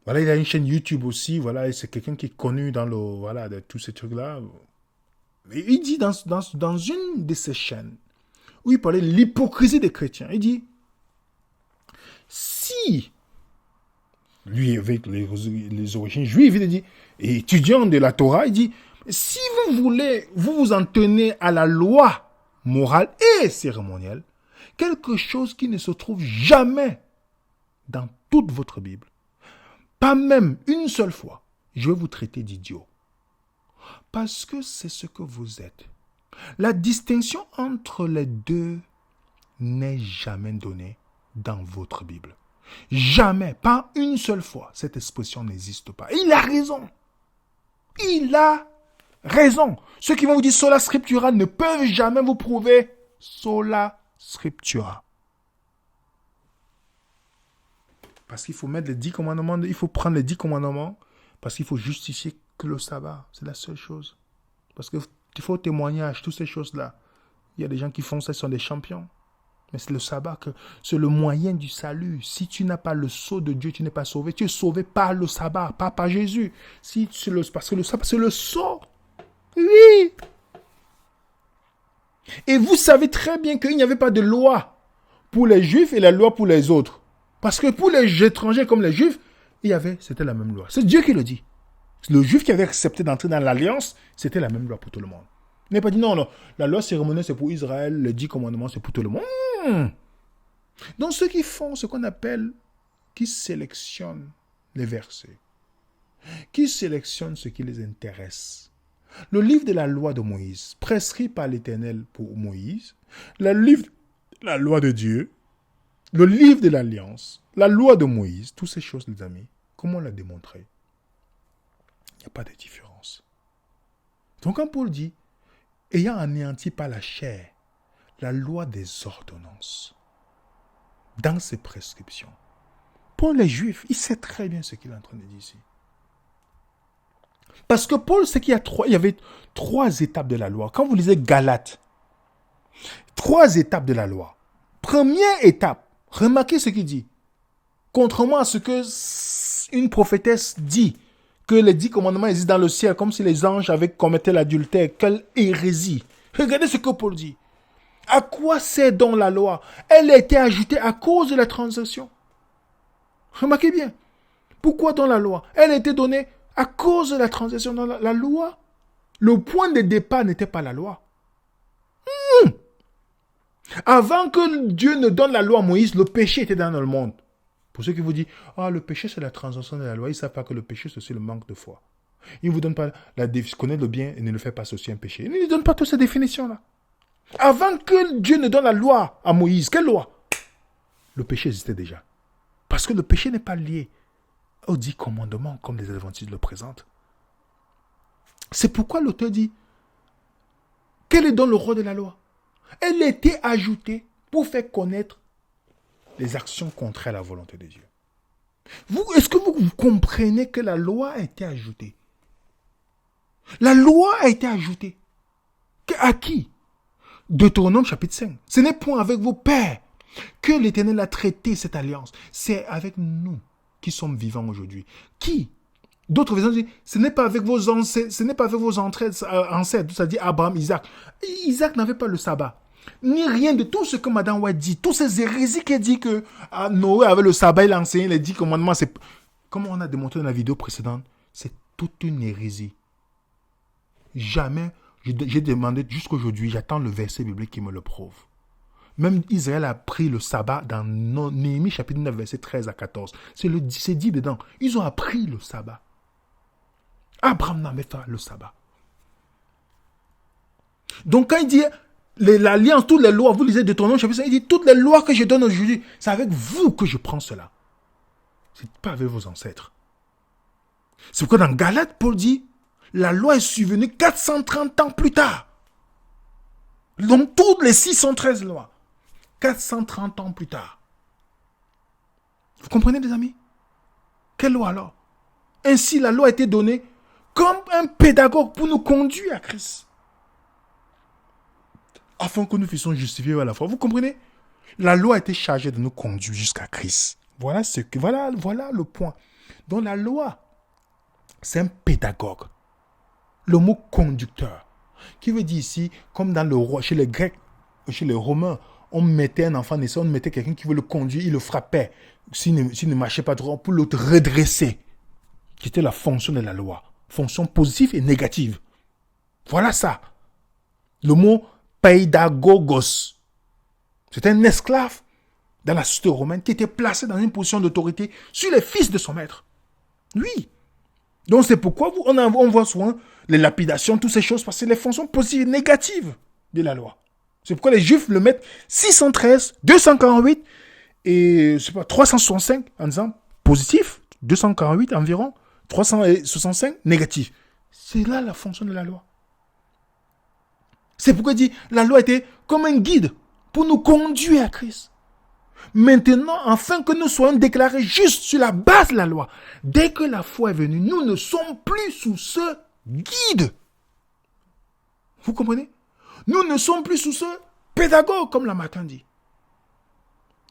Voilà, il a une chaîne YouTube aussi, voilà, et c'est quelqu'un qui est connu dans de tous ces trucs-là. Et il dit dans une de ses chaînes, où il parlait de l'hypocrisie des chrétiens, il dit, si, lui avec les origines juives, il dit, et étudiant de la Torah, il dit, si vous vous en tenez à la loi morale et cérémonielle, quelque chose qui ne se trouve jamais dans toute votre Bible, pas même une seule fois, je vais vous traiter d'idiot. Parce que c'est ce que vous êtes. La distinction entre les deux n'est jamais donnée dans votre Bible. Jamais, pas une seule fois, cette expression n'existe pas. Il a raison. Il a raison. Ceux qui vont vous dire sola scriptura ne peuvent jamais vous prouver sola scriptura. Parce qu'il faut mettre les 10 commandements, il faut prendre les 10 commandements, parce qu'il faut justifier que le sabbat. C'est la seule chose. Parce qu'il faut témoignage, toutes ces choses-là. Il y a des gens qui font ça, ils sont des champions. Mais c'est le sabbat, c'est le moyen du salut. Si tu n'as pas le sceau de Dieu, tu n'es pas sauvé. Tu es sauvé par le sabbat, pas par Jésus. Parce que le sabbat, c'est le sceau. Oui. Et vous savez très bien qu'il n'y avait pas de loi pour les Juifs et la loi pour les autres. Parce que pour les étrangers comme les Juifs, c'était la même loi. C'est Dieu qui le dit. Le Juif qui avait accepté d'entrer dans l'alliance, c'était la même loi pour tout le monde. Il n'a pas dit non, la loi cérémonielle c'est pour Israël, les 10 commandements c'est pour tout le monde. Donc ceux qui font ce qu'on appelle, qui sélectionnent les versets, qui sélectionnent ce qui les intéresse. Le livre de la loi de Moïse, prescrit par l'Éternel pour Moïse, la loi de Dieu, le livre de l'Alliance, la loi de Moïse, toutes ces choses, les amis, comment on l'a démontré? Il n'y a pas de différence. Donc quand Paul dit, ayant anéanti par la chair la loi des ordonnances, dans ses prescriptions, Paul les Juifs, il sait très bien ce qu'il est en train de dire ici. Parce que Paul sait qu'il y avait 3 étapes de la loi. Quand vous lisez Galates, 3 étapes de la loi. Première étape, remarquez ce qu'il dit. Contrairement à ce que une prophétesse dit, que les 10 commandements existent dans le ciel, comme si les anges avaient commetté l'adultère. Quelle hérésie. Regardez ce que Paul dit. À quoi sert donc la loi? Elle a été ajoutée à cause de la transaction. Remarquez bien. Pourquoi dans la loi? Elle a été donnée à cause de la transaction dans la loi. Le point de départ n'était pas la loi. Avant que Dieu ne donne la loi à Moïse, le péché était dans le monde. Pour ceux qui vous disent, le péché c'est la transgression de la loi, ils ne savent pas que le péché c'est aussi le manque de foi. Il ne vous donne pas la définition. Connaître le bien et ne le faire pas, c'est aussi un péché. Il ne lui donne pas toutes ces définitions-là. Avant que Dieu ne donne la loi à Moïse, quelle loi? Le péché existait déjà. Parce que le péché n'est pas lié aux 10 commandements, comme les adventistes le présentent. C'est pourquoi l'auteur dit, quel est donc le rôle de la loi? Elle a été ajoutée pour faire connaître les actions contraires à la volonté de Dieu. Est-ce que vous comprenez que la loi a été ajoutée? La loi a été ajoutée. À qui? Deutéronome chapitre 5. Ce n'est point avec vos pères que l'Éternel a traité cette alliance. C'est avec nous qui sommes vivants aujourd'hui. Qui? D'autres versions disent, ce n'est pas avec vos ancêtres, ancêtres, c'est-à-dire Abraham, Isaac. Isaac n'avait pas le sabbat. Ni rien de tout ce que Madame White dit. Toutes ces hérésies qu'elle dit que Noé avait le sabbat, il a enseigné les 10 commandements. Comme on a démontré dans la vidéo précédente, c'est toute une hérésie. Jamais, j'ai demandé jusqu'aujourd'hui, j'attends le verset biblique qui me le prouve. Même Israël a pris le sabbat dans Néhémie chapitre 9, verset 13 à 14. C'est dit dedans. Ils ont appris le sabbat. Abraham n'avait pas le sabbat. Donc quand il dit l'alliance, toutes les lois, vous lisez Deutéronome chapitre 5, il dit toutes les lois que je donne aujourd'hui, c'est avec vous que je prends cela. Ce n'est pas avec vos ancêtres. C'est pourquoi dans Galates, Paul dit, la loi est survenue 430 ans plus tard. Donc toutes les 613 lois, 430 ans plus tard. Vous comprenez, les amis? Quelle loi alors? Ainsi, la loi a été donnée comme un pédagogue pour nous conduire à Christ. Afin que nous puissions justifier à la foi. Vous comprenez? La loi a été chargée de nous conduire jusqu'à Christ. Voilà le point. Donc la loi, c'est un pédagogue. Le mot conducteur, qui veut dire ici, comme dans le roi, chez les Grecs, chez les Romains, on mettait un enfant naissant, on mettait quelqu'un qui veut le conduire, il le frappait. S'il ne marchait pas droit, pour le redresser. Qui était la fonction de la loi. Fonction positive et négative. Voilà ça. Le mot pédagogos. C'était un esclave dans la société romaine qui était placé dans une position d'autorité sur les fils de son maître. Oui. Donc c'est pourquoi on voit souvent les lapidations, toutes ces choses, parce que c'est les fonctions positives et négatives de la loi. C'est pourquoi les Juifs le mettent 613, 248 et 365 en disant positif, 248 environ, 365 négatif. C'est là la fonction de la loi. C'est pourquoi il dit la loi était comme un guide pour nous conduire à Christ. Maintenant, afin que nous soyons déclarés justes sur la base de la loi, dès que la foi est venue, nous ne sommes plus sous ce guide. Vous comprenez? Nous ne sommes plus sous ce pédagogue, comme la matin dit.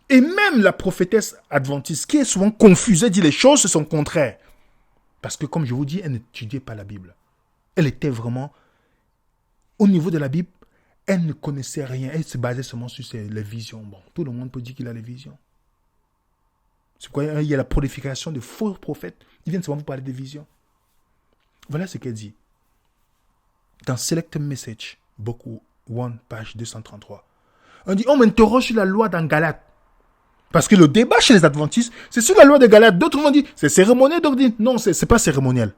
Et même la prophétesse adventiste, qui est souvent confuse, elle dit les choses se sont contraires. Parce que, comme je vous dis, elle n'étudiait pas la Bible. Elle était vraiment, au niveau de la Bible, elle ne connaissait rien. Elle se basait seulement sur les visions. Bon, tout le monde peut dire qu'il a les visions. C'est pourquoi il y a la prolification de faux prophètes. Ils viennent seulement vous parler des visions. Voilà ce qu'elle dit. Dans Select Message, Book 1, page 233. On m'interroge sur la loi dans Galates. Parce que le débat chez les adventistes, c'est sur la loi de Galates. D'autres vont dire, c'est cérémoniel. D'autres disent, non, c'est pas cérémoniel.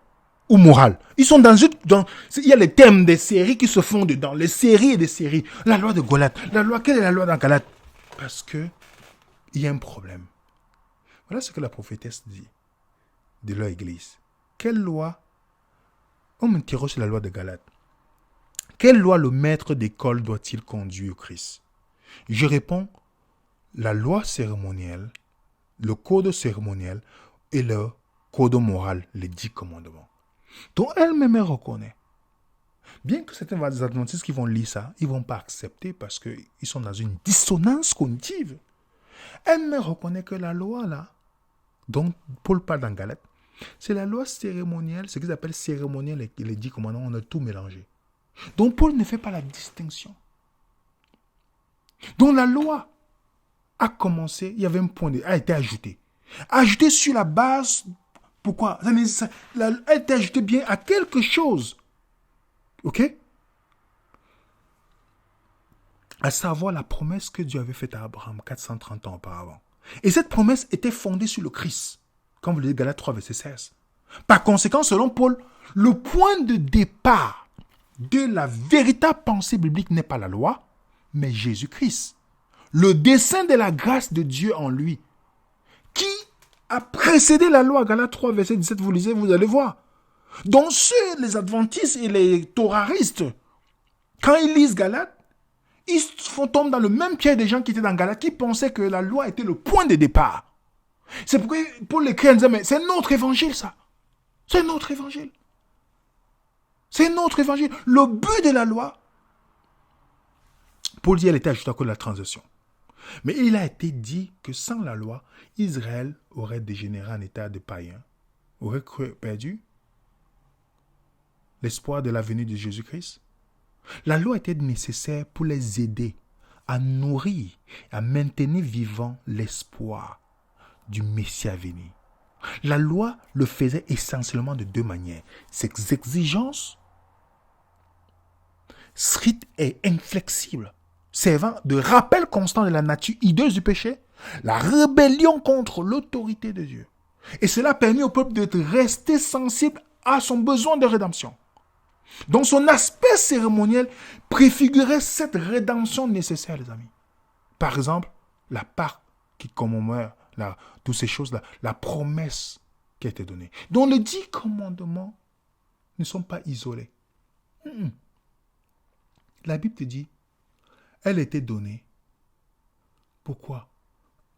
Ou moral. Ils sont il y a les thèmes des séries qui se font dedans. Les séries et des séries. La loi de Galates. Quelle est la loi dans Galates? Parce que il y a un problème. Voilà ce que la prophétesse dit de leur église. Quelle loi? On m'interroge sur la loi de Galates. Quelle loi le maître d'école doit-il conduire au Christ? Je réponds, la loi cérémonielle, le code cérémoniel et le code moral, les 10 commandements. Donc elle-même elle reconnaît. Bien que certains adventistes qui vont lire ça, ils ne vont pas accepter parce qu'ils sont dans une dissonance cognitive. Elle-même reconnaît que la loi là, dont Paul parle dans Galates, c'est la loi cérémonielle, ce qu'ils appellent cérémoniel et les 10 commandements, on a tout mélangé. Donc Paul ne fait pas la distinction. Donc la loi a commencé, il y avait un point, a été ajouté. Ajouté sur la base, pourquoi? Elle a été ajoutée bien à quelque chose. Ok? À savoir la promesse que Dieu avait faite à Abraham 430 ans auparavant. Et cette promesse était fondée sur le Christ. Comme vous le dites, Galates 3, verset 16. Par conséquent, selon Paul, le point de départ de la véritable pensée biblique n'est pas la loi, mais Jésus-Christ. Le dessein de la grâce de Dieu en lui, qui a précédé la loi. Galates 3, verset 17, vous lisez, vous allez voir. Donc les adventistes et les toraristes, quand ils lisent Galates, ils tombent dans le même piège des gens qui étaient dans Galates, qui pensaient que la loi était le point de départ. C'est pourquoi Paul l'écrit en disant, mais c'est notre évangile ça. C'est notre évangile. C'est notre évangile. Le but de la loi, Paul dit, elle était ajoutée à cause de la transition. Mais il a été dit que sans la loi, Israël aurait dégénéré en état de païen, aurait perdu l'espoir de la venue de Jésus-Christ. La loi était nécessaire pour les aider à nourrir, à maintenir vivant l'espoir du Messie à venir. La loi le faisait essentiellement de deux manières. Ses exigences strictes et inflexibles, servant de rappel constant de la nature hideuse du péché, la rébellion contre l'autorité de Dieu. Et cela a permis au peuple de rester sensible à son besoin de rédemption. Donc son aspect cérémoniel préfigurait cette rédemption nécessaire, les amis. Par exemple, la Pâque qui commémore toutes ces choses-là, la promesse qui a été donnée. Donc les 10 commandements ne sont pas isolés. La Bible te dit, elle a été donnée. Pourquoi?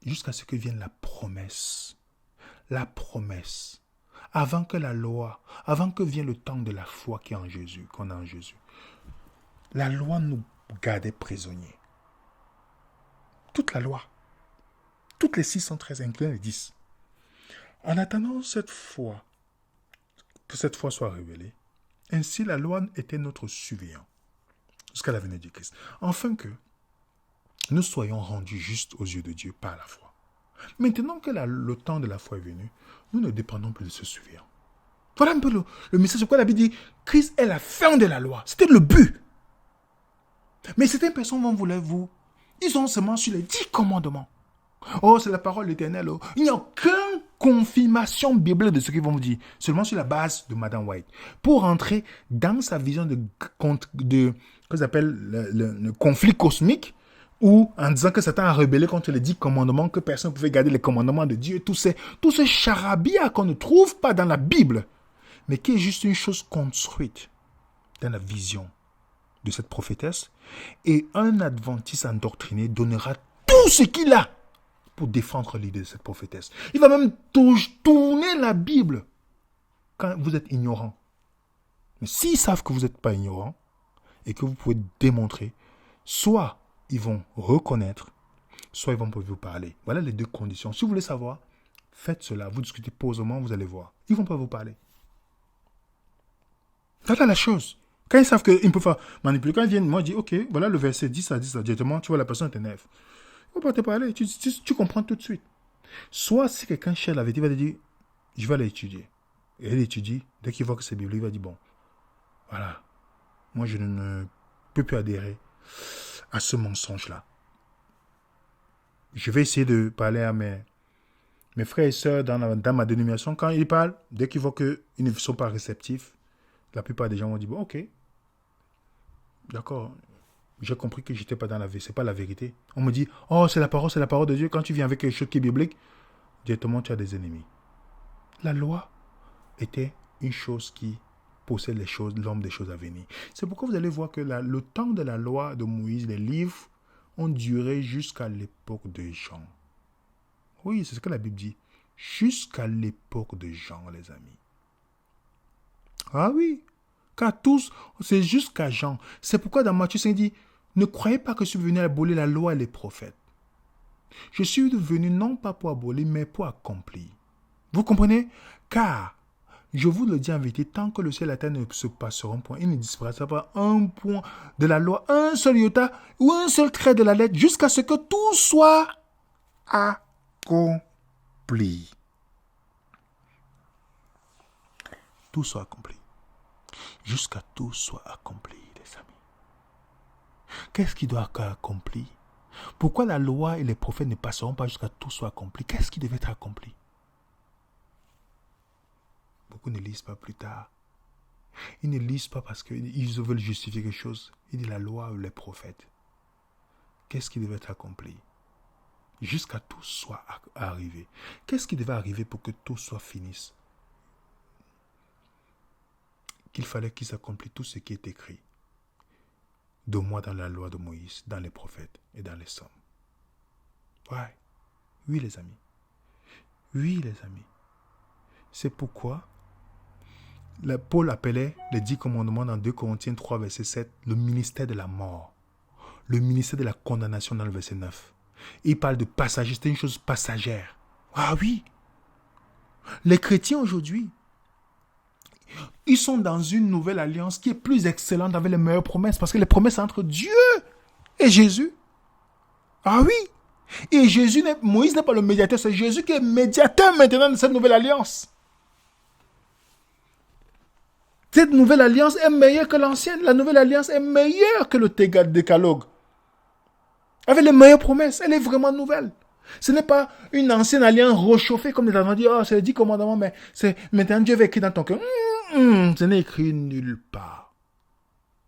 Jusqu'à ce que vienne la promesse. La promesse. Avant que la loi, avant que vienne le temps de la foi qui est en Jésus, qu'on a en Jésus. La loi nous gardait prisonniers. Toute la loi. Toutes les 613, incluant les 10. En attendant cette foi, que cette foi soit révélée, ainsi la loi était notre surveillant jusqu'à la venue du Christ. Afin que nous soyons rendus justes aux yeux de Dieu par la foi. Maintenant que le temps de la foi est venu, nous ne dépendons plus de ce surveillant. Voilà un peu le message. Pourquoi la Bible dit Christ est la fin de la loi. C'était le but. Mais certaines personnes vont vouloir ils ont seulement sur les 10 commandements. Oh, c'est la parole de l'Éternel. Oh. Il n'y a aucune confirmation biblique de ce qu'ils vont vous dire. Seulement sur la base de Madame White. Pour entrer dans sa vision de qu'ils appellent le conflit cosmique, ou en disant que Satan a rebellé contre les 10 commandements, que personne ne pouvait garder les commandements de Dieu, tout ce charabia qu'on ne trouve pas dans la Bible, mais qui est juste une chose construite dans la vision de cette prophétesse. Et un adventiste endoctriné donnera tout ce qu'il a pour défendre l'idée de cette prophétesse. Il va même tourner la Bible quand vous êtes ignorant. Mais s'ils savent que vous n'êtes pas ignorant et que vous pouvez démontrer, soit ils vont reconnaître, soit ils vont pas vous parler. Voilà les deux conditions. Si vous voulez savoir, faites cela. Vous discutez posément, vous allez voir. Ils ne vont pas vous parler. Voilà la chose. Quand ils savent qu'ils peuvent manipuler, quand ils viennent, moi je dis, ok, voilà le verset 10 à 10, directement, tu vois, la personne t'énerve. Il ne va pas te parler, tu comprends tout de suite. Soit si quelqu'un cherche la vérité, il va te dire, je vais aller étudier. Et il étudie, dès qu'il voit que c'est biblique, il va dire, bon, voilà, moi je ne peux plus adhérer à ce mensonge-là. Je vais essayer de parler à mes frères et sœurs dans ma dénomination. Quand ils parlent, dès qu'ils voient qu'ils ne sont pas réceptifs, la plupart des gens vont dire, bon, ok, d'accord, j'ai compris que je n'étais pas dans la vérité, c'est pas la vérité. On me dit, oh, c'est la parole de Dieu. Quand tu viens avec quelque chose qui est biblique, directement tu as des ennemis. La loi était une chose qui possède les choses, l'homme des choses à venir. C'est pourquoi vous allez voir que le temps de la loi de Moïse, les livres, ont duré jusqu'à l'époque de Jean. Oui, c'est ce que la Bible dit. Jusqu'à l'époque de Jean, les amis. Ah oui, car tous, c'est jusqu'à Jean. C'est pourquoi dans Matthieu 5, il dit, ne croyez pas que je suis venu abolir la loi et les prophètes. Je suis venu non pas pour abolir, mais pour accomplir. Vous comprenez? Car, je vous le dis en vérité, tant que le ciel et la terre ne se passeront point, il ne disparaîtra pas un point de la loi, un seul iota ou un seul trait de la lettre, jusqu'à ce que tout soit accompli. Tout soit accompli. Jusqu'à tout soit accompli, les amis. Qu'est-ce qui doit être accompli? Pourquoi la loi et les prophètes ne passeront pas jusqu'à tout soit accompli? Qu'est-ce qui devait être accompli? Beaucoup ne lisent pas plus tard. Ils ne lisent pas parce qu'ils veulent justifier quelque chose. Il dit la loi ou les prophètes. Qu'est-ce qui devait être accompli? Jusqu'à tout soit arrivé. Qu'est-ce qui devait arriver pour que tout soit fini? Qu'il fallait qu'ils accomplissent tout ce qui est écrit de moi dans la loi de Moïse, dans les prophètes et dans les psaumes. Ouais. Oui, les amis. Oui, les amis. C'est pourquoi Paul appelait les 10 commandements dans 2 Corinthiens 3, verset 7, le ministère de la mort. Le ministère de la condamnation dans le verset 9. Il parle de passager, c'était une chose passagère. Ah oui. Les chrétiens aujourd'hui, ils sont dans une nouvelle alliance qui est plus excellente avec les meilleures promesses, parce que les promesses sont entre Dieu et Jésus. Ah oui. Et Moïse n'est pas le médiateur, c'est Jésus qui est médiateur maintenant de cette nouvelle alliance. Cette nouvelle alliance est meilleure que l'ancienne. La nouvelle alliance est meilleure que le décalogue. Avec les meilleures promesses, elle est vraiment nouvelle. Ce n'est pas une ancienne alliance réchauffée comme les gens disent, c'est les 10 commandements, mais c'est maintenant Dieu va écrire dans ton cœur. Ce n'est écrit nulle part.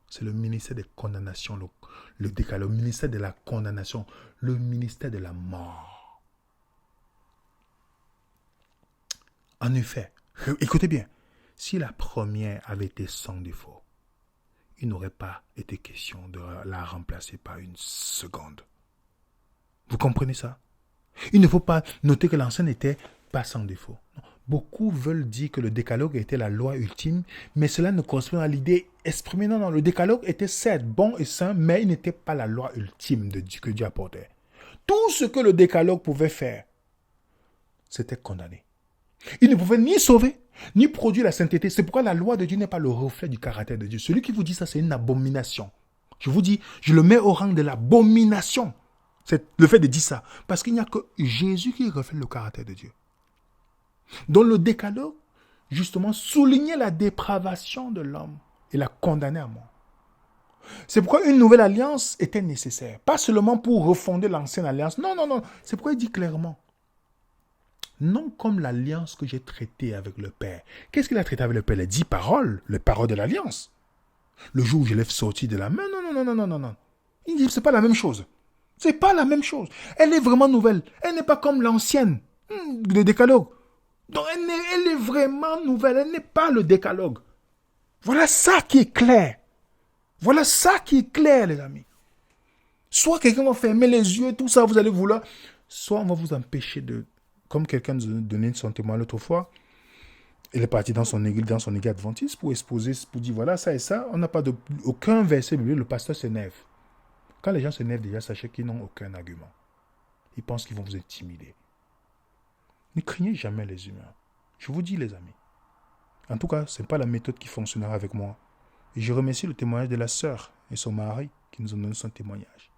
C'est le ministère des condamnations, le décalogue, le ministère de la condamnation, le ministère de la mort. En effet, écoutez bien, si la première avait été sans défaut, il n'aurait pas été question de la remplacer par une seconde. Vous comprenez ça? Il ne faut pas noter que l'ancienne n'était pas sans défaut. Non. Beaucoup veulent dire que le décalogue était la loi ultime, mais cela ne correspond à l'idée exprimée. Non, le décalogue était certes bon et saint, mais il n'était pas la loi ultime que Dieu apportait. Tout ce que le décalogue pouvait faire, c'était condamner. Il ne pouvait ni sauver, ni produire la sainteté. C'est pourquoi la loi de Dieu n'est pas le reflet du caractère de Dieu. Celui qui vous dit ça, c'est une abomination. Je vous dis, je le mets au rang de l'abomination. C'est le fait de dire ça. Parce qu'il n'y a que Jésus qui reflète le caractère de Dieu. Donc le décalogue, justement, soulignait la dépravation de l'homme et la condamnait à mort. C'est pourquoi une nouvelle alliance était nécessaire. Pas seulement pour refonder l'ancienne alliance. Non. C'est pourquoi il dit clairement. Non comme l'alliance que j'ai traitée avec le Père. Qu'est-ce qu'il a traité avec le Père? Les 10 paroles, les paroles de l'alliance. Le jour où je l'ai sorti de la main, non. Il dit, c'est pas la même chose. C'est pas la même chose. Elle est vraiment nouvelle. Elle n'est pas comme l'ancienne, le décalogue. Donc elle est vraiment nouvelle. Elle n'est pas le décalogue. Voilà ça qui est clair. Voilà ça qui est clair, les amis. Soit quelqu'un va fermer les yeux, tout ça, vous allez vouloir. Soit on va vous empêcher de... Comme quelqu'un nous donnait son témoin l'autre fois, il est parti dans son église adventiste pour exposer, pour dire voilà, ça et ça. On n'a pas aucun verset biblique. Le pasteur s'énerve. Quand les gens s'énervent déjà, sachez qu'ils n'ont aucun argument. Ils pensent qu'ils vont vous intimider. Ne craignez jamais les humains. Je vous dis, les amis. En tout cas, ce n'est pas la méthode qui fonctionnera avec moi. Et je remercie le témoignage de la sœur et son mari qui nous ont donné son témoignage.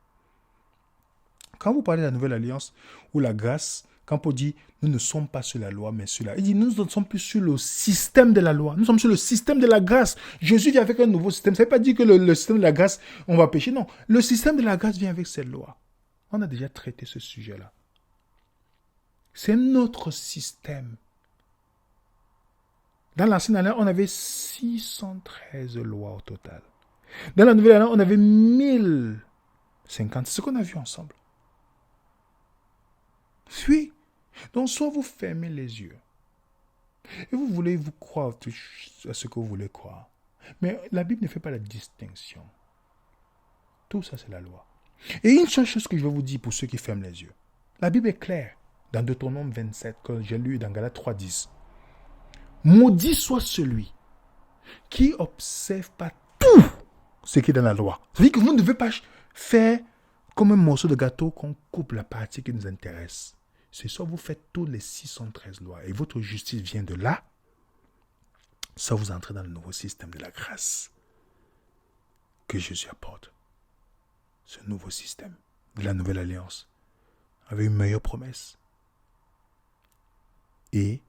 Quand vous parlez de la nouvelle alliance ou la grâce, quand Paul dit nous ne sommes pas sur la loi, mais sur la... Il dit nous ne sommes plus sur le système de la loi. Nous sommes sur le système de la grâce. Jésus vient avec un nouveau système. Ça ne veut pas dire que le système de la grâce, on va pécher. Non, le système de la grâce vient avec cette loi. On a déjà traité ce sujet-là. C'est notre système. Dans l'ancienne alliance, on avait 613 lois au total. Dans la nouvelle alliance, on avait 1050. C'est ce qu'on a vu ensemble. Oui. Donc, soit vous fermez les yeux et vous voulez vous croire à ce que vous voulez croire. Mais la Bible ne fait pas la distinction. Tout ça, c'est la loi. Et une seule chose que je vais vous dire pour ceux qui ferment les yeux. La Bible est claire. Dans Deutéronome 27, que j'ai lu dans Galates 3:10. Maudit soit celui qui observe pas tout ce qui est dans la loi. C'est-à-dire que vous ne devez pas faire comme un morceau de gâteau qu'on coupe la partie qui nous intéresse. C'est soit vous faites toutes les 613 lois et votre justice vient de là, soit vous entrez dans le nouveau système de la grâce que Jésus apporte. Ce nouveau système de la nouvelle alliance avec une meilleure promesse. Et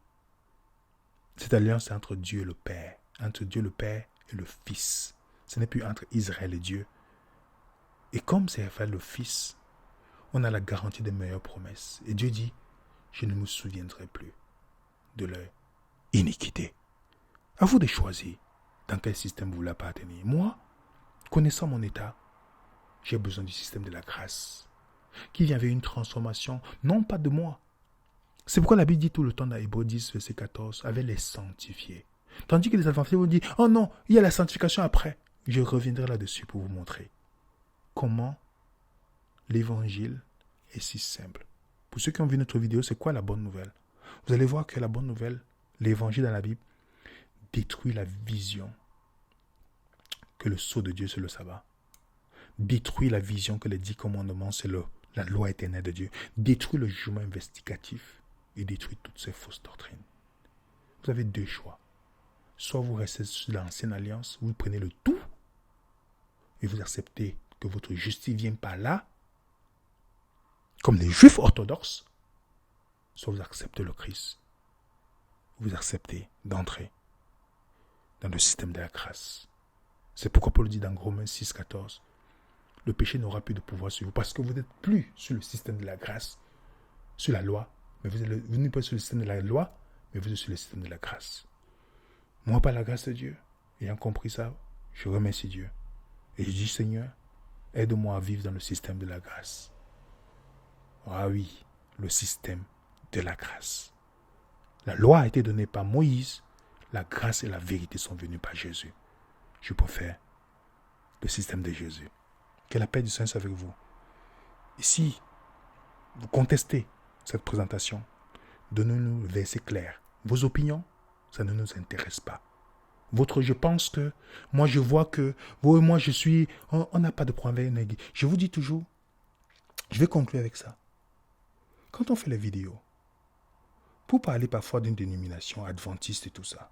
cette alliance est entre Dieu et le Père, entre Dieu le Père et le Fils. Ce n'est plus entre Israël et Dieu. Et comme c'est fait le Fils, on a la garantie des meilleures promesses. Et Dieu dit, je ne me souviendrai plus de leur iniquité. À vous de choisir dans quel système vous voulez appartenir. Moi, connaissant mon état, j'ai besoin du système de la grâce, qui vient avec une transformation, non pas de moi. C'est pourquoi la Bible dit tout le temps dans Hébreux 10, verset 14, avec les sanctifiés. Tandis que les adventistes vont dire, oh non, il y a la sanctification après. Je reviendrai là-dessus pour vous montrer comment l'évangile est si simple. Pour ceux qui ont vu notre vidéo, c'est quoi la bonne nouvelle? Vous allez voir que la bonne nouvelle, l'évangile dans la Bible, détruit la vision que le sceau de Dieu c'est le sabbat. Détruit la vision que les 10 commandements c'est la loi éternelle de Dieu. Détruit le jugement investigatif et détruit toutes ces fausses doctrines. Vous avez deux choix. Soit vous restez sur l'ancienne alliance, vous prenez le tout et vous acceptez que votre justice vienne par là, comme les juifs orthodoxes, soit vous acceptez le Christ. Vous acceptez d'entrer dans le système de la grâce. C'est pourquoi Paul dit dans Romains 6, 14, le péché n'aura plus de pouvoir sur vous, parce que vous n'êtes plus sur le système de la grâce, sur la loi, mais vous n'êtes pas sur le système de la loi, mais vous êtes sur le système de la grâce. Moi, par la grâce de Dieu, ayant compris ça, je remercie Dieu. Et je dis, Seigneur, aide-moi à vivre dans le système de la grâce. Ah oui, le système de la grâce. La loi a été donnée par Moïse, la grâce et la vérité sont venues par Jésus. Je préfère le système de Jésus. Que la paix du Seigneur soit avec vous. Et si vous contestez cette présentation, donnez-nous le verset clair. Vos opinions, ça ne nous intéresse pas. Votre je pense que, moi je vois que, vous et moi je suis, on n'a pas de problème avec une église. Je vous dis toujours, je vais conclure avec ça. Quand on fait les vidéos, pour parler parfois d'une dénomination adventiste et tout ça,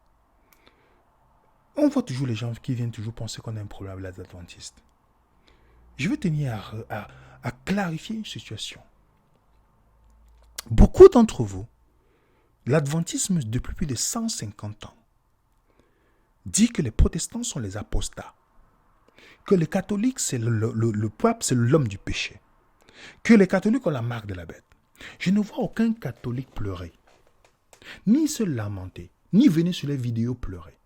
on voit toujours les gens qui viennent toujours penser qu'on a un problème avec les adventistes. Je veux tenir à clarifier une situation. Beaucoup d'entre vous, l'adventisme depuis plus de 150 ans, dit que les protestants sont les apostats, que les catholiques, c'est le pape, c'est l'homme du péché, que les catholiques ont la marque de la bête. Je ne vois aucun catholique pleurer, ni se lamenter, ni venir sur les vidéos pleurer.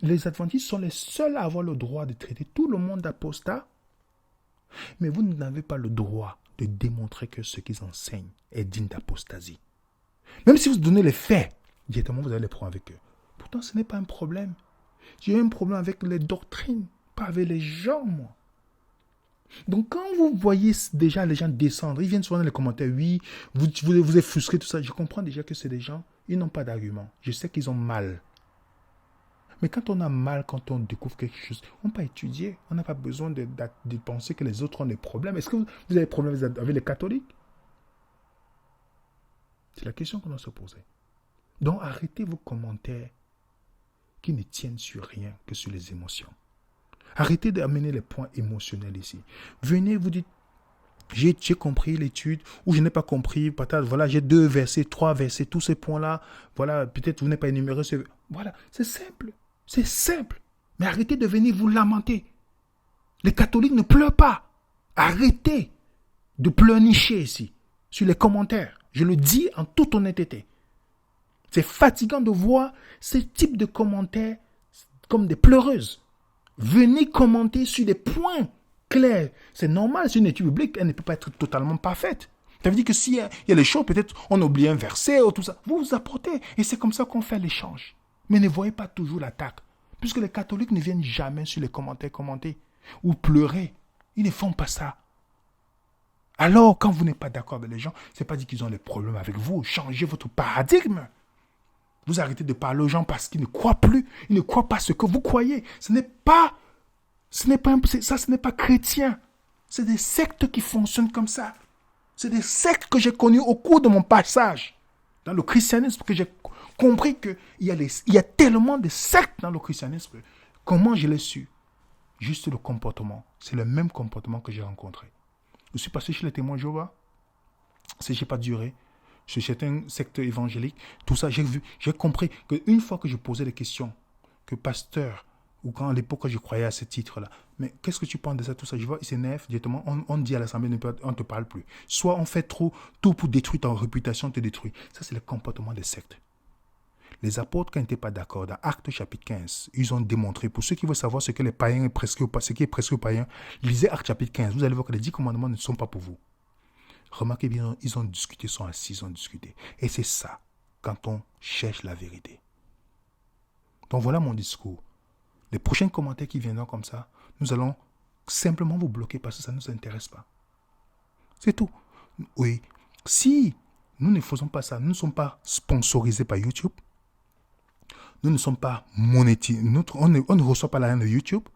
Les adventistes sont les seuls à avoir le droit de traiter tout le monde d'apostat, mais vous n'avez pas le droit de démontrer que ce qu'ils enseignent est digne d'apostasie. Même si vous donnez les faits, directement vous avez les problèmes avec eux. Pourtant, ce n'est pas un problème. J'ai un problème avec les doctrines, pas avec les gens, moi. Donc, quand vous voyez déjà les gens descendre, ils viennent souvent dans les commentaires, oui, vous êtes frustrés, tout ça. Je comprends déjà que c'est des gens, ils n'ont pas d'argument. Je sais qu'ils ont mal. Mais quand on a mal, quand on découvre quelque chose, on peut étudier. On n'a pas besoin de penser que les autres ont des problèmes. Est-ce que vous avez des problèmes avec les catholiques? C'est la question qu'on doit se poser. Donc, arrêtez vos commentaires qui ne tiennent sur rien que sur les émotions. Arrêtez d'amener les points émotionnels ici. Venez, vous dites, j'ai compris l'étude, ou je n'ai pas compris, peut-être, voilà, j'ai 2 versets, 3 versets, tous ces points-là, voilà, peut-être vous n'avez pas énuméré ce... Voilà, c'est simple. C'est simple. Mais arrêtez de venir vous lamenter. Les catholiques ne pleurent pas. Arrêtez de pleurnicher ici, sur les commentaires. Je le dis en toute honnêteté. C'est fatigant de voir ce type de commentaires comme des pleureuses. Venez commenter sur des points clairs. C'est normal, c'est une étude biblique, elle ne peut pas être totalement parfaite. Ça veut dire que s'il y a les choses, peut-être on oublie un verset ou tout ça. Vous vous apportez. Et c'est comme ça qu'on fait l'échange. Mais ne voyez pas toujours l'attaque. Puisque les catholiques ne viennent jamais sur les commentaires commenter ou pleurer. Ils ne font pas ça. Alors, quand vous n'êtes pas d'accord avec les gens, ce n'est pas dit qu'ils ont des problèmes avec vous. Changez votre paradigme. Vous arrêtez de parler aux gens parce qu'ils ne croient plus. Ils ne croient pas ce que vous croyez. Ce n'est pas chrétien. C'est des sectes qui fonctionnent comme ça. C'est des sectes que j'ai connues au cours de mon passage dans le christianisme, que j'ai compris qu'il y a tellement de sectes dans le christianisme. Comment je l'ai su? Juste le comportement. C'est le même comportement que j'ai rencontré. Je suis passé chez les témoins de Jéhovah. Je n'ai pas duré. Chez certains sectes évangéliques, tout ça, j'ai compris qu'une fois que je posais des questions, que pasteur, ou quand à l'époque je croyais à ce titre-là, mais qu'est-ce que tu penses de ça, tout ça? Je vois, il s'énerve directement, on dit à l'assemblée, on ne te parle plus. Soit on fait tout pour détruire ta réputation, te détruire. Ça, c'est le comportement des sectes. Les apôtres, quand ils n'étaient pas d'accord, dans Actes chapitre 15, ils ont démontré, pour ceux qui veulent savoir ce que les païens est prescrit ou pas, ce qui est prescrit aux païens, lisez Actes chapitre 15, vous allez voir que les 10 commandements ne sont pas pour vous. Remarquez bien, ils ont discuté, ils sont assis, ils ont discuté. Et c'est ça, quand on cherche la vérité. Donc voilà mon discours. Les prochains commentaires qui viendront comme ça, nous allons simplement vous bloquer parce que ça ne nous intéresse pas. C'est tout. Oui. Si nous ne faisons pas ça, nous ne sommes pas sponsorisés par YouTube, nous ne sommes pas monétisés, on ne reçoit pas l'argent de YouTube.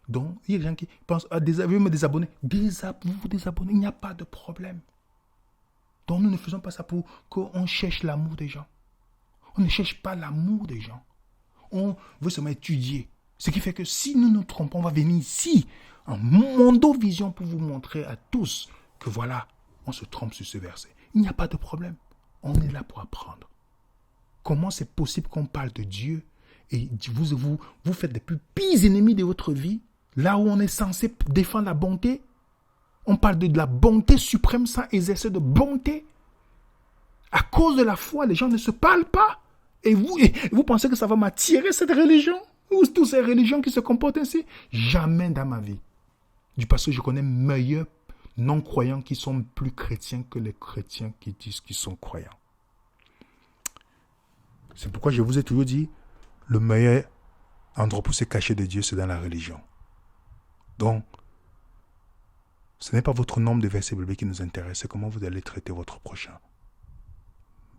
Donc, il y a des gens qui pensent à me désabonner. Vous désabonner, il n'y a pas de problème. Donc, nous ne faisons pas ça pour qu'on cherche l'amour des gens. On ne cherche pas l'amour des gens. On veut seulement étudier. Ce qui fait que si nous nous trompons, on va venir ici, en Mondovision, pour vous montrer à tous que voilà, on se trompe sur ce verset. Il n'y a pas de problème. On est là pour apprendre. Comment c'est possible qu'on parle de Dieu et vous faites des plus pires ennemis de votre vie, là où on est censé défendre la bonté? On parle de la bonté suprême sans exercer de bonté. À cause de la foi, les gens ne se parlent pas. Et vous pensez que ça va m'attirer, cette religion? Ou toutes ces religions qui se comportent ainsi? Jamais dans ma vie. Parce que je connais meilleurs non-croyants qui sont plus chrétiens que les chrétiens qui disent qu'ils sont croyants. C'est pourquoi je vous ai toujours dit, le meilleur endroit pour se cacher de Dieu, c'est dans la religion. Donc, ce n'est pas votre nombre de versets bibliques qui nous intéresse, c'est comment vous allez traiter votre prochain.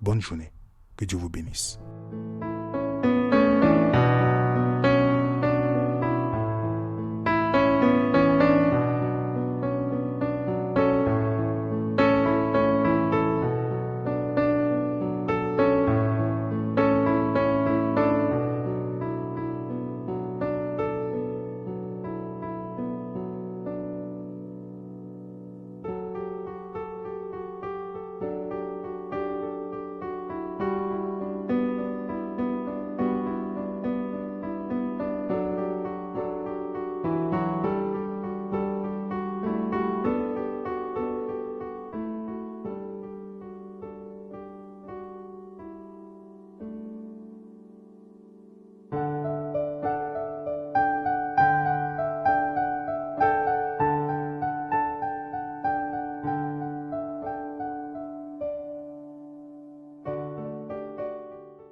Bonne journée. Que Dieu vous bénisse.